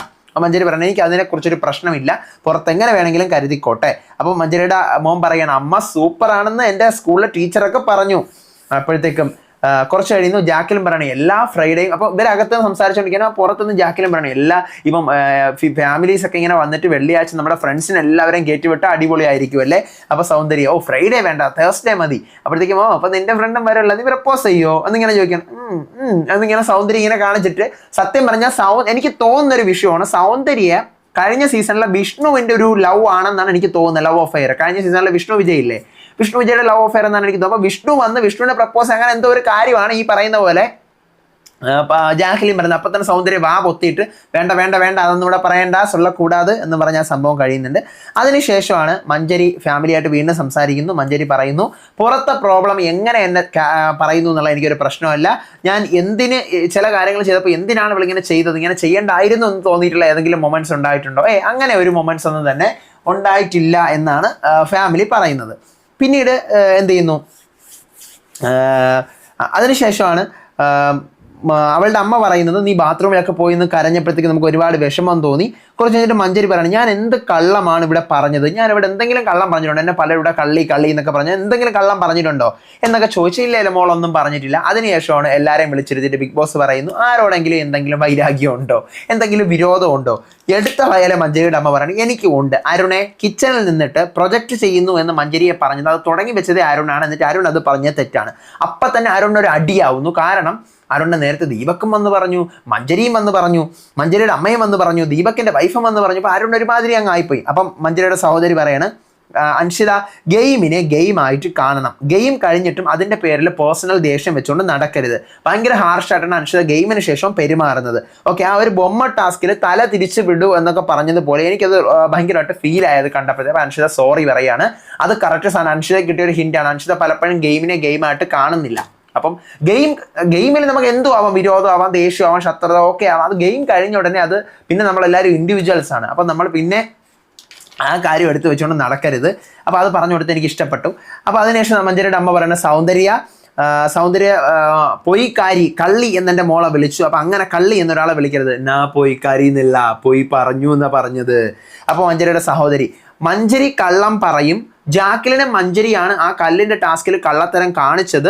മഞ്ജരി പറഞ്ഞു എനിക്ക് അതിനെക്കുറിച്ചൊരു പ്രശ്നമില്ല, പുറത്തെങ്ങനെ വേണമെങ്കിലും കരുതിക്കോട്ടെ. അപ്പോൾ മഞ്ജരിയുടെ മോൻ പറയണം അമ്മ സൂപ്പറാണെന്ന് എൻ്റെ സ്കൂളിലെ ടീച്ചറൊക്കെ പറഞ്ഞു. അപ്പോഴത്തേക്കും കുറച്ച് കഴിയുന്നു ജാക്കിലും പറയണം എല്ലാ ഫ്രൈഡേയും. അപ്പോൾ ഇവരകത്ത് സംസാരിച്ചുകൊണ്ടിരിക്കുന്ന പുറത്തുനിന്ന് ജാക്കിലും പറയണം എല്ലാ ഇപ്പം ഫാമിലീസ് ഒക്കെ ഇങ്ങനെ വന്നിട്ട് വെള്ളിയാഴ്ച നമ്മുടെ ഫ്രണ്ട്സിനെ എല്ലാവരെയും കയറ്റിവിട്ട് അടിപൊളിയായിരിക്കും അല്ലേ. അപ്പോൾ സൗന്ദര്യ ഓ ഫ്രൈഡേ വേണ്ട തേഴ്സ്ഡേ മതി. അപ്പോഴത്തേക്കും അപ്പോൾ നിന്റെ ഫ്രണ്ടും വരെയുള്ളത് നീ പ്രപ്പോസ് ചെയ്യോ എന്നിങ്ങനെ ചോദിക്കണം. എന്നിങ്ങനെ സൗന്ദര്യം ഇങ്ങനെ കാണിച്ചിട്ട് സത്യം പറഞ്ഞാൽ എനിക്ക് തോന്നുന്നൊരു വിഷയമാണ് സൗന്ദര്യ കഴിഞ്ഞ സീസണിലെ വിഷ്ണുവിൻ്റെ ഒരു ലവ് ആണെന്നാണ് എനിക്ക് തോന്നുന്നത്. ലവ് അഫെയർ കഴിഞ്ഞ സീസണിലെ വിഷ്ണു വിജയ് ഇല്ലേ, വിഷ്ണു വിജയുടെ ലവ് അഫെയർ എന്നാണ് എനിക്ക് തോന്നുന്നത്. അപ്പോൾ വിഷ്ണു വന്ന് വിഷ്ണുവിനെ പ്രപ്പോസ് അങ്ങനെ എന്തോ ഒരു കാര്യമാണ് ഈ പറയുന്ന പോലെ ജാക്ലിൻ പറയുന്നത്. അപ്പം തന്നെ സൗന്ദര്യം വാ പൊത്തിയിട്ട് വേണ്ട വേണ്ട വേണ്ട അതൊന്നും ഇവിടെ പറയണ്ട ചൊല്ലക്കൂടാതെ എന്ന് പറഞ്ഞ ആ സംഭവം കഴിയുന്നുണ്ട്. അതിനുശേഷമാണ് മഞ്ജരി ഫാമിലിയായിട്ട് വീണ്ടും സംസാരിക്കുന്നു. മഞ്ജരി പറയുന്നു പുറത്തെ പ്രോബ്ലം എങ്ങനെ എന്നെ പറയുന്നു എന്നുള്ള എനിക്കൊരു പ്രശ്നമല്ല. ഞാൻ എന്തിന് ചില കാര്യങ്ങൾ ചെയ്തപ്പോൾ എന്തിനാണ് ഇവളിങ്ങനെ ചെയ്തത്, ഇങ്ങനെ ചെയ്യേണ്ടായിരുന്നു എന്ന് തോന്നിയിട്ടുള്ള ഏതെങ്കിലും മൊമെന്റ്സ് ഉണ്ടായിട്ടുണ്ടോ? അങ്ങനെ ഒരു മൊമെന്റ്സ് ഒന്നും തന്നെ ഉണ്ടായിട്ടില്ല എന്നാണ് ഫാമിലി പറയുന്നത്. പിന്നീട് എന്ത് ചെയ്യുന്നു, അതിനുശേഷമാണ് അവളുടെ അമ്മ പറയുന്നത് നീ ബാത്റൂമിലൊക്കെ പോയി നിന്ന് കരഞ്ഞപ്പോഴത്തേക്ക് നമുക്ക് ഒരുപാട് വിഷമം തോന്നി. കുറച്ച് കഴിഞ്ഞിട്ട് മഞ്ജരി പറയണം ഞാൻ എന്ത് കള്ളമാണ് ഇവിടെ പറഞ്ഞത്, ഞാൻ ഇവിടെ എന്തെങ്കിലും കള്ളം പറഞ്ഞിട്ടുണ്ടോ, എന്നെ പലരുടെ കള്ളി എന്നൊക്കെ പറഞ്ഞാൽ എന്തെങ്കിലും കള്ളം പറഞ്ഞിട്ടുണ്ടോ എന്നൊക്കെ ചോദിച്ചില്ല. മോളൊന്നും പറഞ്ഞിട്ടില്ല. അതിനുശേഷമാണ് എല്ലാവരെയും വിളിച്ചിരുത്തിട്ട് ബിഗ് ബോസ് പറയുന്നു ആരോടെങ്കിലും എന്തെങ്കിലും വൈരാഗ്യം ഉണ്ടോ, എന്തെങ്കിലും വിരോധം ഉണ്ടോ. എടുത്ത വയലെ മഞ്ജരിയുടെ അമ്മ പറയണം എനിക്ക് ഉണ്ട്. അരുണെ കിച്ചണിൽ നിന്നിട്ട് പ്രൊജക്റ്റ് ചെയ്യുന്നു എന്ന് മഞ്ജരിയെ പറഞ്ഞത് അത് തുടങ്ങി വെച്ചത് അരുണാണ്. എന്നിട്ട് അരുൺ അത് പറഞ്ഞത് തെറ്റാണ്. അപ്പം തന്നെ അരുണിനൊരു അടിയാവുന്നു. കാരണം അരുണിനെ നേരത്തെ ദീപക്കും വന്ന് പറഞ്ഞു, മഞ്ജരിയും വന്ന് പറഞ്ഞു, മഞ്ജരിയുടെ അമ്മയും വന്ന് പറഞ്ഞു, ദീപക്കിന്റെ വൈഫും വന്ന് പറഞ്ഞു. അപ്പോൾ അരുൺ ഒരുമാതിരി അങ്ങ് ആയിപ്പോയി. അപ്പം മഞ്ജരിയുടെ സഹോദരി പറയാണ് അൻഷിത ഗെയിമിനെ ഗെയിമായിട്ട് കാണണം, ഗെയിം കഴിഞ്ഞിട്ടും അതിൻ്റെ പേരിൽ പേഴ്സണൽ ദേഷ്യം വെച്ചുകൊണ്ട് നടക്കരുത്. ഭയങ്കര ഹാർഷായിട്ടാണ് അൻഷിത ഗെയിമിന് ശേഷം പെരുമാറുന്നത്. ഓക്കെ, ആ ഒരു ബൊമ്മ ടാസ്കിൽ തല തിരിച്ചു വിടൂ എന്നൊക്കെ പറഞ്ഞതുപോലെ എനിക്കത് ഭയങ്കരമായിട്ട് ഫീൽ ആയത് കണ്ടപ്പോഴത്തേക്ക് അൻഷിത സോറി പറയാണ്. അത് കറക്റ്റ് സാധനം. അൻഷിത കിട്ടിയ ഒരു ഹിന്റാണ്. അൻഷിത പലപ്പോഴും ഗെയിമിനെ ഗെയിമായിട്ട് കാണുന്നില്ല. അപ്പം ഗെയിമിൽ നമുക്ക് എന്തും ആവാം, വിരോധം ആവാം, ദേഷ്യം ആവാം, ശത്രുത ഒക്കെ ആവാം. അത് ഗെയിം കഴിഞ്ഞ ഉടനെ അത് പിന്നെ നമ്മളെല്ലാവരും ഇൻഡിവിജ്വൽസ് ആണ്. അപ്പം നമ്മൾ പിന്നെ ആ കാര്യം എടുത്ത് വെച്ചുകൊണ്ട് നടക്കരുത്. അപ്പോൾ അത് പറഞ്ഞു കൊടുത്ത് എനിക്ക് ഇഷ്ടപ്പെട്ടു. അപ്പോൾ അതിനുശേഷം മഞ്ജരിയുടെ അമ്മ പറയുന്നത് സൗന്ദര്യ പൊയ്ക്കാരി കള്ളി എന്നെൻ്റെ മോളെ വിളിച്ചു. അപ്പം അങ്ങനെ കള്ളി എന്നൊരാളെ വിളിക്കരുത്. നാ പൊയ്ക്കാരി എന്നില്ല, പൊയ് പറഞ്ഞു എന്നാണ് പറഞ്ഞത്. അപ്പോൾ മഞ്ജരിയുടെ സഹോദരി മഞ്ജരി കള്ളം പറയും, ജാക്ലിനെ മഞ്ജരിയാണ് ആ കല്ലിൻ്റെ ടാസ്കിൽ കള്ളത്തരം കാണിച്ചത്,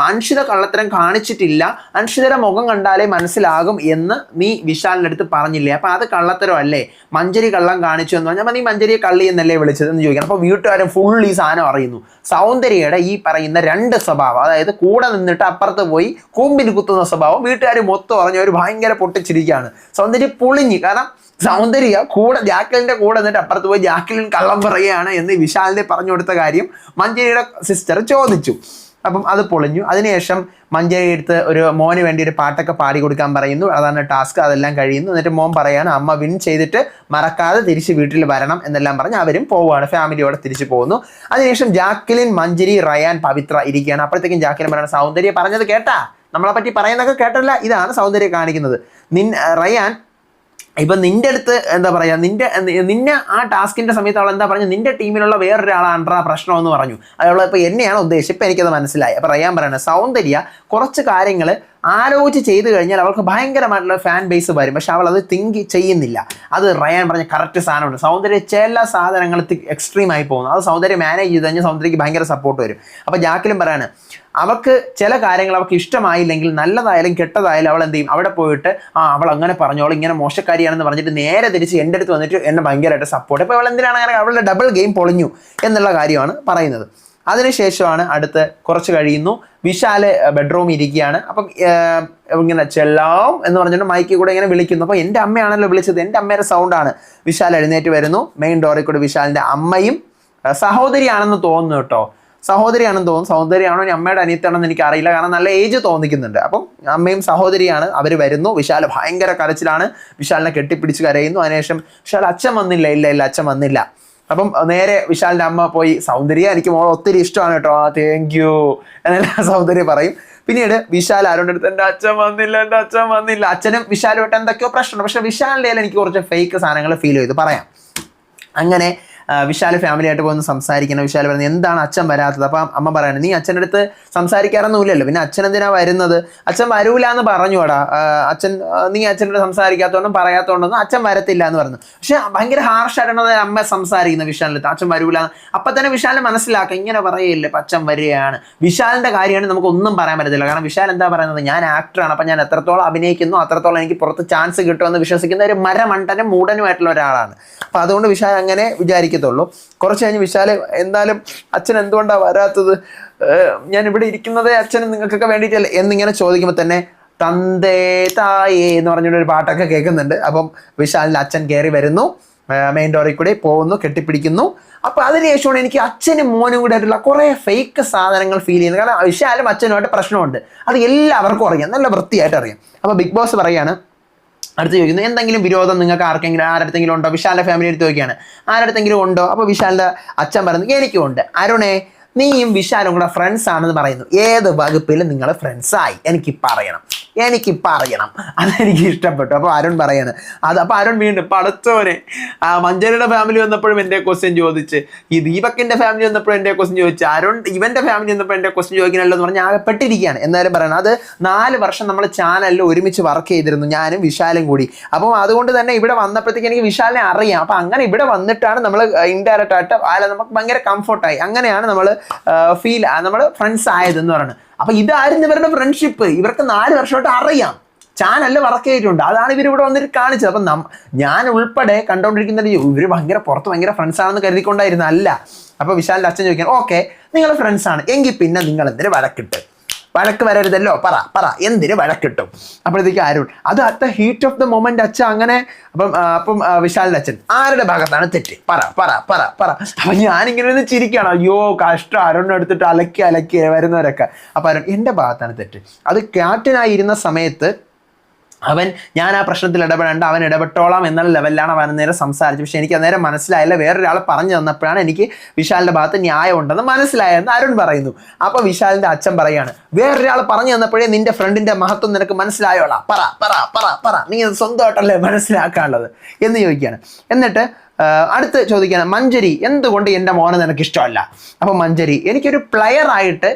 അൻഷിത കള്ളത്തരം കാണിച്ചിട്ടില്ല, അൻഷിതയുടെ മുഖം കണ്ടാലേ മനസ്സിലാകും എന്ന് നീ വിശാലിൻ്റെ അടുത്ത് പറഞ്ഞില്ലേ, അപ്പം അത് കള്ളത്തരം അല്ലേ, മഞ്ജരി കള്ളം കാണിച്ചു എന്ന് പറഞ്ഞാൽ നീ മഞ്ജരിയെ കള്ളി എന്നല്ലേ വിളിച്ചത് എന്ന് ചോദിക്കണം. അപ്പോൾ വീട്ടുകാരും ഫുൾ ഈ സാധനം അറിയുന്നു. സൗന്ദര്യയുടെ ഈ പറയുന്ന രണ്ട് സ്വഭാവം, അതായത് കൂടെ നിന്നിട്ട് അപ്പുറത്ത് പോയി കൂമ്പിന് കുത്തുന്ന സ്വഭാവം വീട്ടുകാർ മൊത്തം അറിഞ്ഞ ഒരു ഭയങ്കര പൊട്ടിച്ചിരിക്കുകയാണ്. സൗന്ദര്യ പൊളിഞ്ഞ്, കാരണം സൗന്ദര്യ കൂടെ ജാക്ലിൻ്റെ കൂടെ എന്നിട്ട് അപ്പുറത്ത് പോയി ജാക്ലിൻ കള്ളം പറയുകയാണ് എന്ന് വിശാലിനെ പറഞ്ഞു കൊടുത്ത കാര്യം മഞ്ജരിയുടെ സിസ്റ്റർ ചോദിച്ചു. അപ്പം അത് പൊളിഞ്ഞു. അതിനുശേഷം മഞ്ജരി എടുത്ത് ഒരു മോന് വേണ്ടി ഒരു പാട്ടൊക്കെ പാടി കൊടുക്കാൻ പറയുന്നു. അതാണ് ടാസ്ക്. അതെല്ലാം കഴിയുന്നു. എന്നിട്ട് മോൻ പറയാണ് അമ്മ വിൻ ചെയ്തിട്ട് മറക്കാതെ തിരിച്ച് വീട്ടിൽ വരണം എന്നെല്ലാം പറഞ്ഞ് അവരും പോവുകയാണ്, ഫാമിലിയോടെ തിരിച്ചു പോകുന്നു. അതിനുശേഷം ജാക്ലിൻ, മഞ്ജരി, റയാൻ, പവിത്ര ഇരിക്കുകയാണ്. അപ്പോഴത്തേക്കും ജാക്ലിൻ പറയുന്നത് സൗന്ദര്യ പറഞ്ഞത് കേട്ടാ, നമ്മളെ പറ്റി പറയുന്നതൊക്കെ കേട്ടല്ല, ഇതാണ് സൗന്ദര്യ കാണിക്കുന്നത്. റയാൻ ഇപ്പം നിന്റെ അടുത്ത് എന്താ പറയുക, നിന്നെ ആ ടാസ്കിൻ്റെ സമയത്ത് അവൾ എന്താ പറഞ്ഞത്, നിന്റെ ടീമിലുള്ള വേറൊരാളാണ് പ്രശ്നം എന്ന് പറഞ്ഞു. അവൾ ഇപ്പോൾ എന്നെയാണ് ഉദ്ദേശിച്ചത്, ഇപ്പം എനിക്കത് മനസ്സിലായി. അപ്പോൾ റയാൻ പറയുന്നത് സൗന്ദര്യ കുറച്ച് കാര്യങ്ങൾ ആലോചിച്ച് ചെയ്തു കഴിഞ്ഞാൽ അവൾക്ക് ഭയങ്കരമായിട്ടുള്ള ഫാൻ ബേസ് വരും, പക്ഷെ അവൾ അത് തിങ്ക് ചെയ്യുന്നില്ല. അത് റയാൻ പറഞ്ഞ കറക്റ്റ് സാധനമുണ്ട്. സൗന്ദര്യ ചില സാധനങ്ങൾ എക്സ്ട്രീമായി പോകുന്നു. അത് സൗന്ദര്യം മാനേജ് ചെയ്ത് കഴിഞ്ഞാൽ സൗന്ദര്യക്ക് ഭയങ്കര സപ്പോർട്ട് വരും. അപ്പോൾ ജാക്ലിൻ പറയാണ് അവൾക്ക് ചില കാര്യങ്ങൾ അവൾക്ക് ഇഷ്ടമായില്ലെങ്കിൽ നല്ലതായാലും കെട്ടതായാലും അവൾ എന്ത് ചെയ്യും, അവിടെ പോയിട്ട് അവൾ അങ്ങനെ പറഞ്ഞു, അവൾ ഇങ്ങനെ മോശക്കാരിയാണെന്ന് പറഞ്ഞിട്ട് നേരെ തിരിച്ച് എൻ്റെ അടുത്ത് വന്നിട്ട് എന്നെ ഭയങ്കരമായിട്ട് സപ്പോർട്ട്. അപ്പോൾ അവൾ എന്തിനാണ് അങ്ങനെ, അവളുടെ ഡബിൾ ഗെയിം പൊളിഞ്ഞു എന്നുള്ള കാര്യമാണ് പറയുന്നത്. അതിനുശേഷമാണ് അടുത്ത് കുറച്ച് കഴിയുന്നു, വിശാല് ബെഡ്റൂമിൽ ഇരിക്കുകയാണ്. അപ്പം ഇങ്ങനെ ചെല്ലാം എന്ന് പറഞ്ഞിട്ട് മൈക്കിൽ കൂടെ ഇങ്ങനെ വിളിക്കുന്നു. അപ്പോൾ എൻ്റെ അമ്മയാണല്ലോ വിളിച്ചത്, എൻ്റെ അമ്മയുടെ സൗണ്ടാണ്. വിശാൽ എഴുന്നേറ്റ് വരുന്നു. മെയിൻ ഡോറിൽ കൂടെ വിശാലിൻ്റെ അമ്മയും സഹോദരിയാണെന്ന് തോന്നുന്നു കേട്ടോ, സഹോദരിയാണെന്ന് തോന്നുന്നു. സഹോദരിയാണോ ഇനി അമ്മയുടെ അനിയത്താണെന്ന് എനിക്ക് അറിയില്ല, കാരണം നല്ല ഏജ് തോന്നിക്കുന്നുണ്ട്. അപ്പം അമ്മയും സഹോദരിയാണ്, അവർ വരുന്നു. വിശാൽ ഭയങ്കര കരച്ചിലാണ്, വിശാലിനെ കെട്ടിപ്പിടിച്ച് കരയുന്നു. അതിനുശേഷം വിശാൽ അച്ഛൻ വന്നില്ല, ഇല്ല അച്ഛൻ വന്നില്ല. അപ്പം നേരെ വിശാലിൻ്റെ അമ്മ പോയി സൗന്ദര്യ എനിക്ക് മോളെ ഒത്തിരി ഇഷ്ടമാണ് കേട്ടോ, താങ്ക് യു എന്നെല്ലാം സൗന്ദര്യ പറയും. പിന്നീട് വിശാൽ ആരോടെ അടുത്ത് എൻ്റെ അച്ഛൻ വന്നില്ല. അച്ഛനും വിശാലുമായിട്ട് എന്തൊക്കെയോ പ്രശ്നമുണ്ട്, പക്ഷെ വിശാലിൻ്റെ എനിക്ക് കുറച്ച് ഫേക്ക് സാധനങ്ങൾ ഫീൽ ചെയ്തു പറയാം. അങ്ങനെ വിശാൽ ഫാമിലി ആയിട്ട് പോകുന്ന സംസാരിക്കണം. വിശാൽ പറയുന്നത് എന്താണ് അച്ഛൻ വരാത്തത്? അപ്പം അമ്മ പറയണത് നീ അച്ഛൻ്റെ അടുത്ത് സംസാരിക്കാറൊന്നുമില്ലല്ലോ, പിന്നെ അച്ഛൻ എന്തിനാ വരുന്നത്? അച്ഛൻ വരൂല എന്ന് പറഞ്ഞുകൂടാ. അച്ഛൻ നീ അച്ഛനോട് സംസാരിക്കാത്തതുകൊണ്ടും പറയാത്തതുകൊണ്ടൊന്നും അച്ഛൻ വരത്തില്ല എന്ന് പറഞ്ഞു. പക്ഷെ ഭയങ്കര ഹാർഷായിട്ടാണ് അമ്മ സംസാരിക്കുന്നത് വിശാലിൻ്റെ. അച്ഛൻ വരൂല. അപ്പം തന്നെ വിശാലിനെ മനസ്സിലാക്കുക ഇങ്ങനെ പറയില്ല, ഇപ്പം അച്ഛൻ വരികയാണ്. വിശാലിൻ്റെ കാര്യമാണ് നമുക്ക് ഒന്നും പറയാൻ പറ്റത്തില്ല. കാരണം വിശാൽ എന്താ പറയുന്നത്, ഞാൻ ആക്ടറാണ്, അപ്പം ഞാൻ എത്രത്തോളം അഭിനയിക്കുന്നു അത്രത്തോളം എനിക്ക് പുറത്ത് ചാൻസ് കിട്ടുമെന്ന് വിശ്വസിക്കുന്ന ഒരു മരമണ്ടനും മൂടനുമായിട്ടുള്ള ഒരാളാണ്. അപ്പം അതുകൊണ്ട് വിശാൽ അങ്ങനെ വിചാരിക്കത്തുള്ളൂ. കുറച്ച് കഴിഞ്ഞ് വിശാൽ എന്തായാലും അച്ഛൻ എന്തുകൊണ്ടാണ് വരാത്തത്, ഞാൻ ഇവിടെ ഇരിക്കുന്നതേ അച്ഛന് നിങ്ങൾക്കൊക്കെ വേണ്ടിയിട്ടല്ലേ എന്നിങ്ങനെ ചോദിക്കുമ്പോൾ തന്നെ തന്തേ തായേ എന്ന് പറഞ്ഞൊരു പാട്ടൊക്കെ കേൾക്കുന്നുണ്ട്. അപ്പം വിശാലിൻ്റെ അച്ഛൻ കയറി വരുന്നു, മെയിൻ ഡോറിൽ കൂടെ പോകുന്നു, കെട്ടിപ്പിടിക്കുന്നു. അപ്പോൾ അതിനുശേഷമാണ് എനിക്ക് അച്ഛനും മോനും കൂടെ ആയിട്ടുള്ള കുറേ ഫേക്ക് സാധനങ്ങൾ ഫീൽ ചെയ്യുന്നത്. കാരണം വിശാലും അച്ഛനുമായിട്ട് പ്രശ്നമുണ്ട്, അത് എല്ലാവർക്കും അറിയാം, നല്ല വൃത്തിയായിട്ട് അറിയാം. അപ്പോൾ ബിഗ് ബോസ് പറയാണ്, അടുത്ത് ചോദിക്കുന്നു എന്തെങ്കിലും വിരോധം നിങ്ങൾക്ക് ആരടുത്തെങ്കിലും ഉണ്ടോ? വിശാലിൻ്റെ ഫാമിലി എടുത്ത് ചോദിക്കുകയാണ്, ആരടുത്തെങ്കിലും ഉണ്ടോ? അപ്പോൾ വിശാലിൻ്റെ അച്ഛൻ പറയുന്നു എനിക്കുണ്ട്. അരുണേ, നീയും വിശാലും കൂടെ ഫ്രണ്ട്സ് ആണെന്ന് പറയുന്നു. ഏത് വകുപ്പിൽ നിങ്ങൾ ഫ്രണ്ട്സായി എനിക്ക് പറയണം. അതെനിക്ക് ഇഷ്ടപ്പെട്ടു. അപ്പോൾ അരുൺ പറയാണ് അപ്പോൾ അരുൺ വീണ്ടും പടച്ചോനെ, മഞ്ജരിയുടെ ഫാമിലി വന്നപ്പോഴും എൻ്റെ ക്വസ്റ്റ്യൻ ചോദിച്ച്, ഈ ദീപക്കിൻ്റെ ഫാമിലി വന്നപ്പോഴും എൻ്റെ ക്വസ്റ്റ്യൻ ചോദിച്ച്, അരുൺ ഇവൻ്റെ ഫാമിലി വന്നപ്പോൾ എൻ്റെ ക്വസ്റ്റ്യൻ ചോദിക്കണമല്ലോ എന്ന് പറഞ്ഞ് ആകെപ്പെട്ടിരിക്കുകയാണ്. എന്നാലും പറയണം, അത് 4 വർഷം നമ്മൾ ചാനലിൽ ഒരുമിച്ച് വർക്ക് ചെയ്തിരുന്നു, ഞാനും വിശാലും കൂടി. അപ്പം അതുകൊണ്ട് തന്നെ ഇവിടെ വന്നപ്പോഴത്തേക്ക് എനിക്ക് വിശാലിനെ അറിയാം. അപ്പം അങ്ങനെ ഇവിടെ വന്നിട്ടാണ് നമ്മൾ ഇൻഡയറക്റ്റ് ആയിട്ട് നമുക്ക് ഭയങ്കര കംഫർട്ടായി. അങ്ങനെയാണ് നമ്മൾ നമ്മൾ ഫ്രണ്ട്സ് ആയതെന്ന് പറയുന്നത്. അപ്പൊ ഇതായിരുന്നു ഇവരുടെ ഫ്രണ്ട്ഷിപ്പ്. ഇവർക്ക് 4 വർഷമായിട്ട് അറിയാം, ചാനലിൽ വർക്ക് ചെയ്തിട്ടുണ്ട്. അതാണ് ഇവർ ഇവിടെ വന്നിട്ട് കാണിച്ചത്. അപ്പം ഞാൻ ഉൾപ്പെടെ കണ്ടുകൊണ്ടിരിക്കുന്നത് ഇവർ പുറത്ത് ഭയങ്കര ഫ്രണ്ട്സ് ആണെന്ന് കരുതിക്കൊണ്ടായിരുന്നു. അല്ല. അപ്പോൾ വിശാലിൻ്റെ അച്ഛൻ ചോദിക്കാൻ, ഓക്കെ നിങ്ങൾ ഫ്രണ്ട്സ് ആണ് എങ്കിൽ പിന്നെ നിങ്ങൾ എന്തിന് വഴക്ക് വരരുതല്ലോ, പറ എന്തിന് വഴക്കിട്ടും? അപ്പോഴത്തേക്ക് അരുൺ, അത് at the heat of the moment അച്ഛൻ അങ്ങനെ. അപ്പം വിശാലിൻ്റെ അച്ഛൻ, ആരുടെ ഭാഗത്താണ് തെറ്റ്? പറ. അപ്പം ഞാനിങ്ങനെ ഒന്ന് ചിരിക്കുകയാണ്, അയ്യോ കഷ്ടം, അരുണിനെ എടുത്തിട്ട് അലക്കി വരുന്നവരൊക്കെ. അപ്പം അരുൺ, എൻ്റെ ഭാഗത്താണ് തെറ്റ്. അത് ക്യാപ്റ്റനായിരുന്ന സമയത്ത് ഞാൻ ആ പ്രശ്നത്തിൽ ഇടപെടേണ്ട, അവൻ ഇടപെട്ടോളാം എന്നുള്ള ലെവലിലാണ് അവൻ നേരെ സംസാരിച്ചത്. പക്ഷെ എനിക്ക് അന്നേരം മനസ്സിലായില്ല, വേറൊരാൾ പറഞ്ഞു തന്നപ്പോഴാണ് എനിക്ക് വിശാലിൻ്റെ ഭാഗത്ത് ന്യായം ഉണ്ടെന്ന് മനസ്സിലായെന്ന് അരുൺ പറയുന്നു. അപ്പോൾ വിശാലിൻ്റെ അച്ഛൻ പറയാണ്, വേറൊരാൾ പറഞ്ഞു തന്നപ്പോഴേ നിന്റെ ഫ്രണ്ടിൻ്റെ മഹത്വം നിനക്ക് മനസ്സിലായോളാ, പറ നീ സ്വന്തമായിട്ടല്ലേ മനസ്സിലാക്കാനുള്ളത് എന്ന് ചോദിക്കുകയാണ്. എന്നിട്ട് അടുത്ത് ചോദിക്കുകയാണ്, മഞ്ജരി എന്തുകൊണ്ട് എൻ്റെ മോനെ നിനക്ക് ഇഷ്ടമല്ല? അപ്പോൾ മഞ്ജരി, എനിക്കൊരു പ്ലെയറായിട്ട്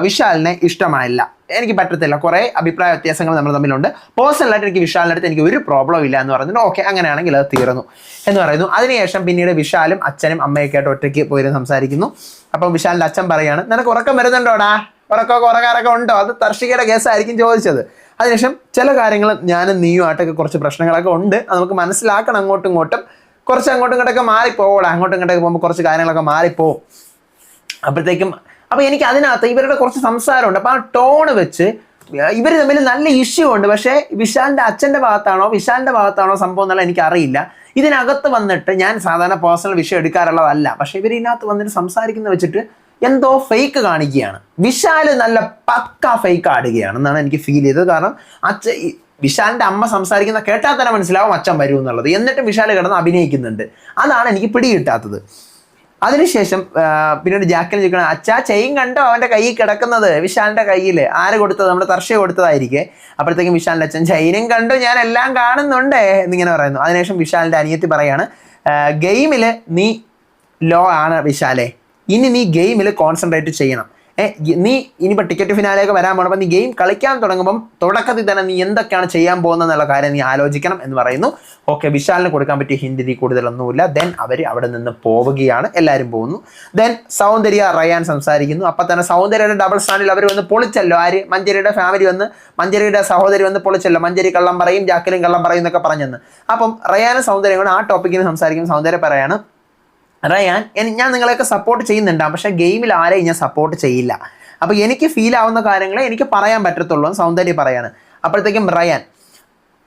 വിശാലിനെ ഇഷ്ടമായില്ല, എനിക്ക് പറ്റത്തില്ല, കുറേ അഭിപ്രായ വ്യത്യാസങ്ങൾ നമ്മൾ തമ്മിലുണ്ട്. പേഴ്സണലായിട്ട് എനിക്ക് വിശാലിൻ്റെ അടുത്ത് എനിക്ക് ഒരു പ്രോബ്ലം ഇല്ല എന്ന് പറയുന്നത്. ഓക്കെ, അങ്ങനെയാണെങ്കിൽ അത് തീർന്നു എന്ന് പറയുന്നു. അതിനുശേഷം പിന്നീട് വിശാലും അച്ഛനും അമ്മയൊക്കെ ആയിട്ട് ഒറ്റയ്ക്ക് പോയിരുന്ന് സംസാരിക്കുന്നു. അപ്പം വിശാലിൻ്റെ അച്ഛൻ പറയാണ്, നിനക്ക് ഉറക്കം വരുന്നുണ്ടോടാ? ഉറക്കാരൊക്കെ ഉണ്ടോ? അത് തർഷികയുടെ കേസായിരിക്കും ചോദിച്ചത്. അതിനുശേഷം ചില കാര്യങ്ങൾ ഞാനും നീയുമായിട്ടൊക്കെ കുറച്ച് പ്രശ്നങ്ങളൊക്കെ ഉണ്ട്, അത് നമുക്ക് മനസ്സിലാക്കണം. അങ്ങോട്ടും ഇങ്ങോട്ടും ഇങ്ങോട്ടൊക്കെ മാറിപ്പോകൂടാ. അങ്ങോട്ടും ഇങ്ങോട്ടൊക്കെ പോകുമ്പോൾ കുറച്ച് കാര്യങ്ങളൊക്കെ മാറിപ്പോവും. അപ്പോൾ എനിക്ക് അതിനകത്ത് ഇവരുടെ കുറച്ച് സംസാരമുണ്ട്. അപ്പോൾ ആ ടോണ് വെച്ച് ഇവർ തമ്മിൽ നല്ല ഇഷ്യൂ ഉണ്ട്. പക്ഷേ വിശാലിൻ്റെ അച്ഛൻ്റെ ഭാഗത്താണോ സംഭവം എന്നുള്ള എനിക്കറിയില്ല. ഇതിനകത്ത് വന്നിട്ട് ഞാൻ സാധാരണ പേഴ്സണൽ വിഷയം എടുക്കാറുള്ളതല്ല, പക്ഷേ ഇവർ ഇതിനകത്ത് വന്നിട്ട് സംസാരിക്കുന്ന വെച്ചിട്ട് എന്തോ ഫേക്ക് കാണിക്കുകയാണ്. വിശാൽ നല്ല പക്ക ഫേക്ക് ആടുകയാണെന്നാണ് എനിക്ക് ഫീൽ ചെയ്തത്. കാരണം വിശാലിൻ്റെ അമ്മ സംസാരിക്കുന്ന കേട്ടാൽ തന്നെ മനസ്സിലാവും അച്ഛൻ വരും എന്നുള്ളത്. എന്നിട്ട് വിശാൽ കിടന്ന് അഭിനയിക്കുന്നുണ്ട്. അതാണ് എനിക്ക് പിടികിട്ടാത്തത്. അതിനുശേഷം പിന്നീട് ജാക്കിന് ചോദിക്കണം, അച്ഛാ ചെയിൻ കണ്ടോ അവൻ്റെ കയ്യിൽ കിടക്കുന്നത്? വിശാലിൻ്റെ കയ്യിൽ ആര് കൊടുത്തത്? നമ്മുടെ തർഷ കൊടുത്തതായിരിക്കേ. അപ്പോഴത്തേക്കും വിശാലിൻ്റെ അച്ഛൻ, ചെയിനും കണ്ടു, ഞാൻ എല്ലാം കാണുന്നുണ്ടേ എന്നിങ്ങനെ പറയുന്നു. അതിനുശേഷം വിശാലിൻ്റെ അനിയത്തി പറയാണ്, ഗെയിമിൽ നീ ലോ ആണ് വിശാലെ, ഇനി നീ ഗെയിമിൽ കോൺസെൻട്രേറ്റ് ചെയ്യണം. നീ ഇനിയിപ്പോൾ ടിക്കറ്റ് ഫിനാലേക്ക് വരാൻ പോകണം. നീ ഗെയിം കളിക്കാൻ തുടങ്ങുമ്പം തുടക്കത്തിൽ തന്നെ നീ എന്തൊക്കെയാണ് ചെയ്യാൻ പോകുന്നതെന്നുള്ള കാര്യം നീ ആലോചിക്കണം എന്ന് പറയുന്നു. ഓക്കെ, വിശാലിന് കൊടുക്കാൻ പറ്റിയ ഹിന്ദി കൂടുതലൊന്നുമില്ല. ദെൻ അവർ അവിടെ നിന്ന് പോവുകയാണ്, എല്ലാവരും പോകുന്നു. ദെൻ സൗന്ദര്യ റയാൻ സംസാരിക്കുന്നു. അപ്പം തന്നെ സൗന്ദര്യയുടെ ഡബിൾ സ്റ്റാൻഡിൽ അവർ വന്ന് പൊളിച്ചല്ലോ. ആര്? മഞ്ജരിയുടെ ഫാമിലി വന്ന്, മഞ്ജരിയുടെ സഹോദരി വന്ന് പൊളിച്ചല്ലോ. മഞ്ജരി കള്ളം പറയും, ജാക്കിലും കള്ളം പറയും എന്നൊക്കെ പറഞ്ഞെന്ന്. അപ്പം റയാനും സൗന്ദര്യം കൊണ്ട് ആ ടോപ്പിക്കിന് സംസാരിക്കും. സൗന്ദര്യ പറയാണ്, റയാൻ, ഞാൻ നിങ്ങളെയൊക്കെ സപ്പോർട്ട് ചെയ്യുന്നുണ്ടാകും, പക്ഷേ ഗെയിമിൽ ആരെയും ഞാൻ സപ്പോർട്ട് ചെയ്യില്ല. അപ്പോൾ എനിക്ക് ഫീൽ ആവുന്ന കാര്യങ്ങളെ എനിക്ക് പറയാൻ പറ്റത്തുള്ളൂ എന്ന് സൗന്ദര്യം പറയാണ്. അപ്പോഴത്തേക്കും റയാൻ,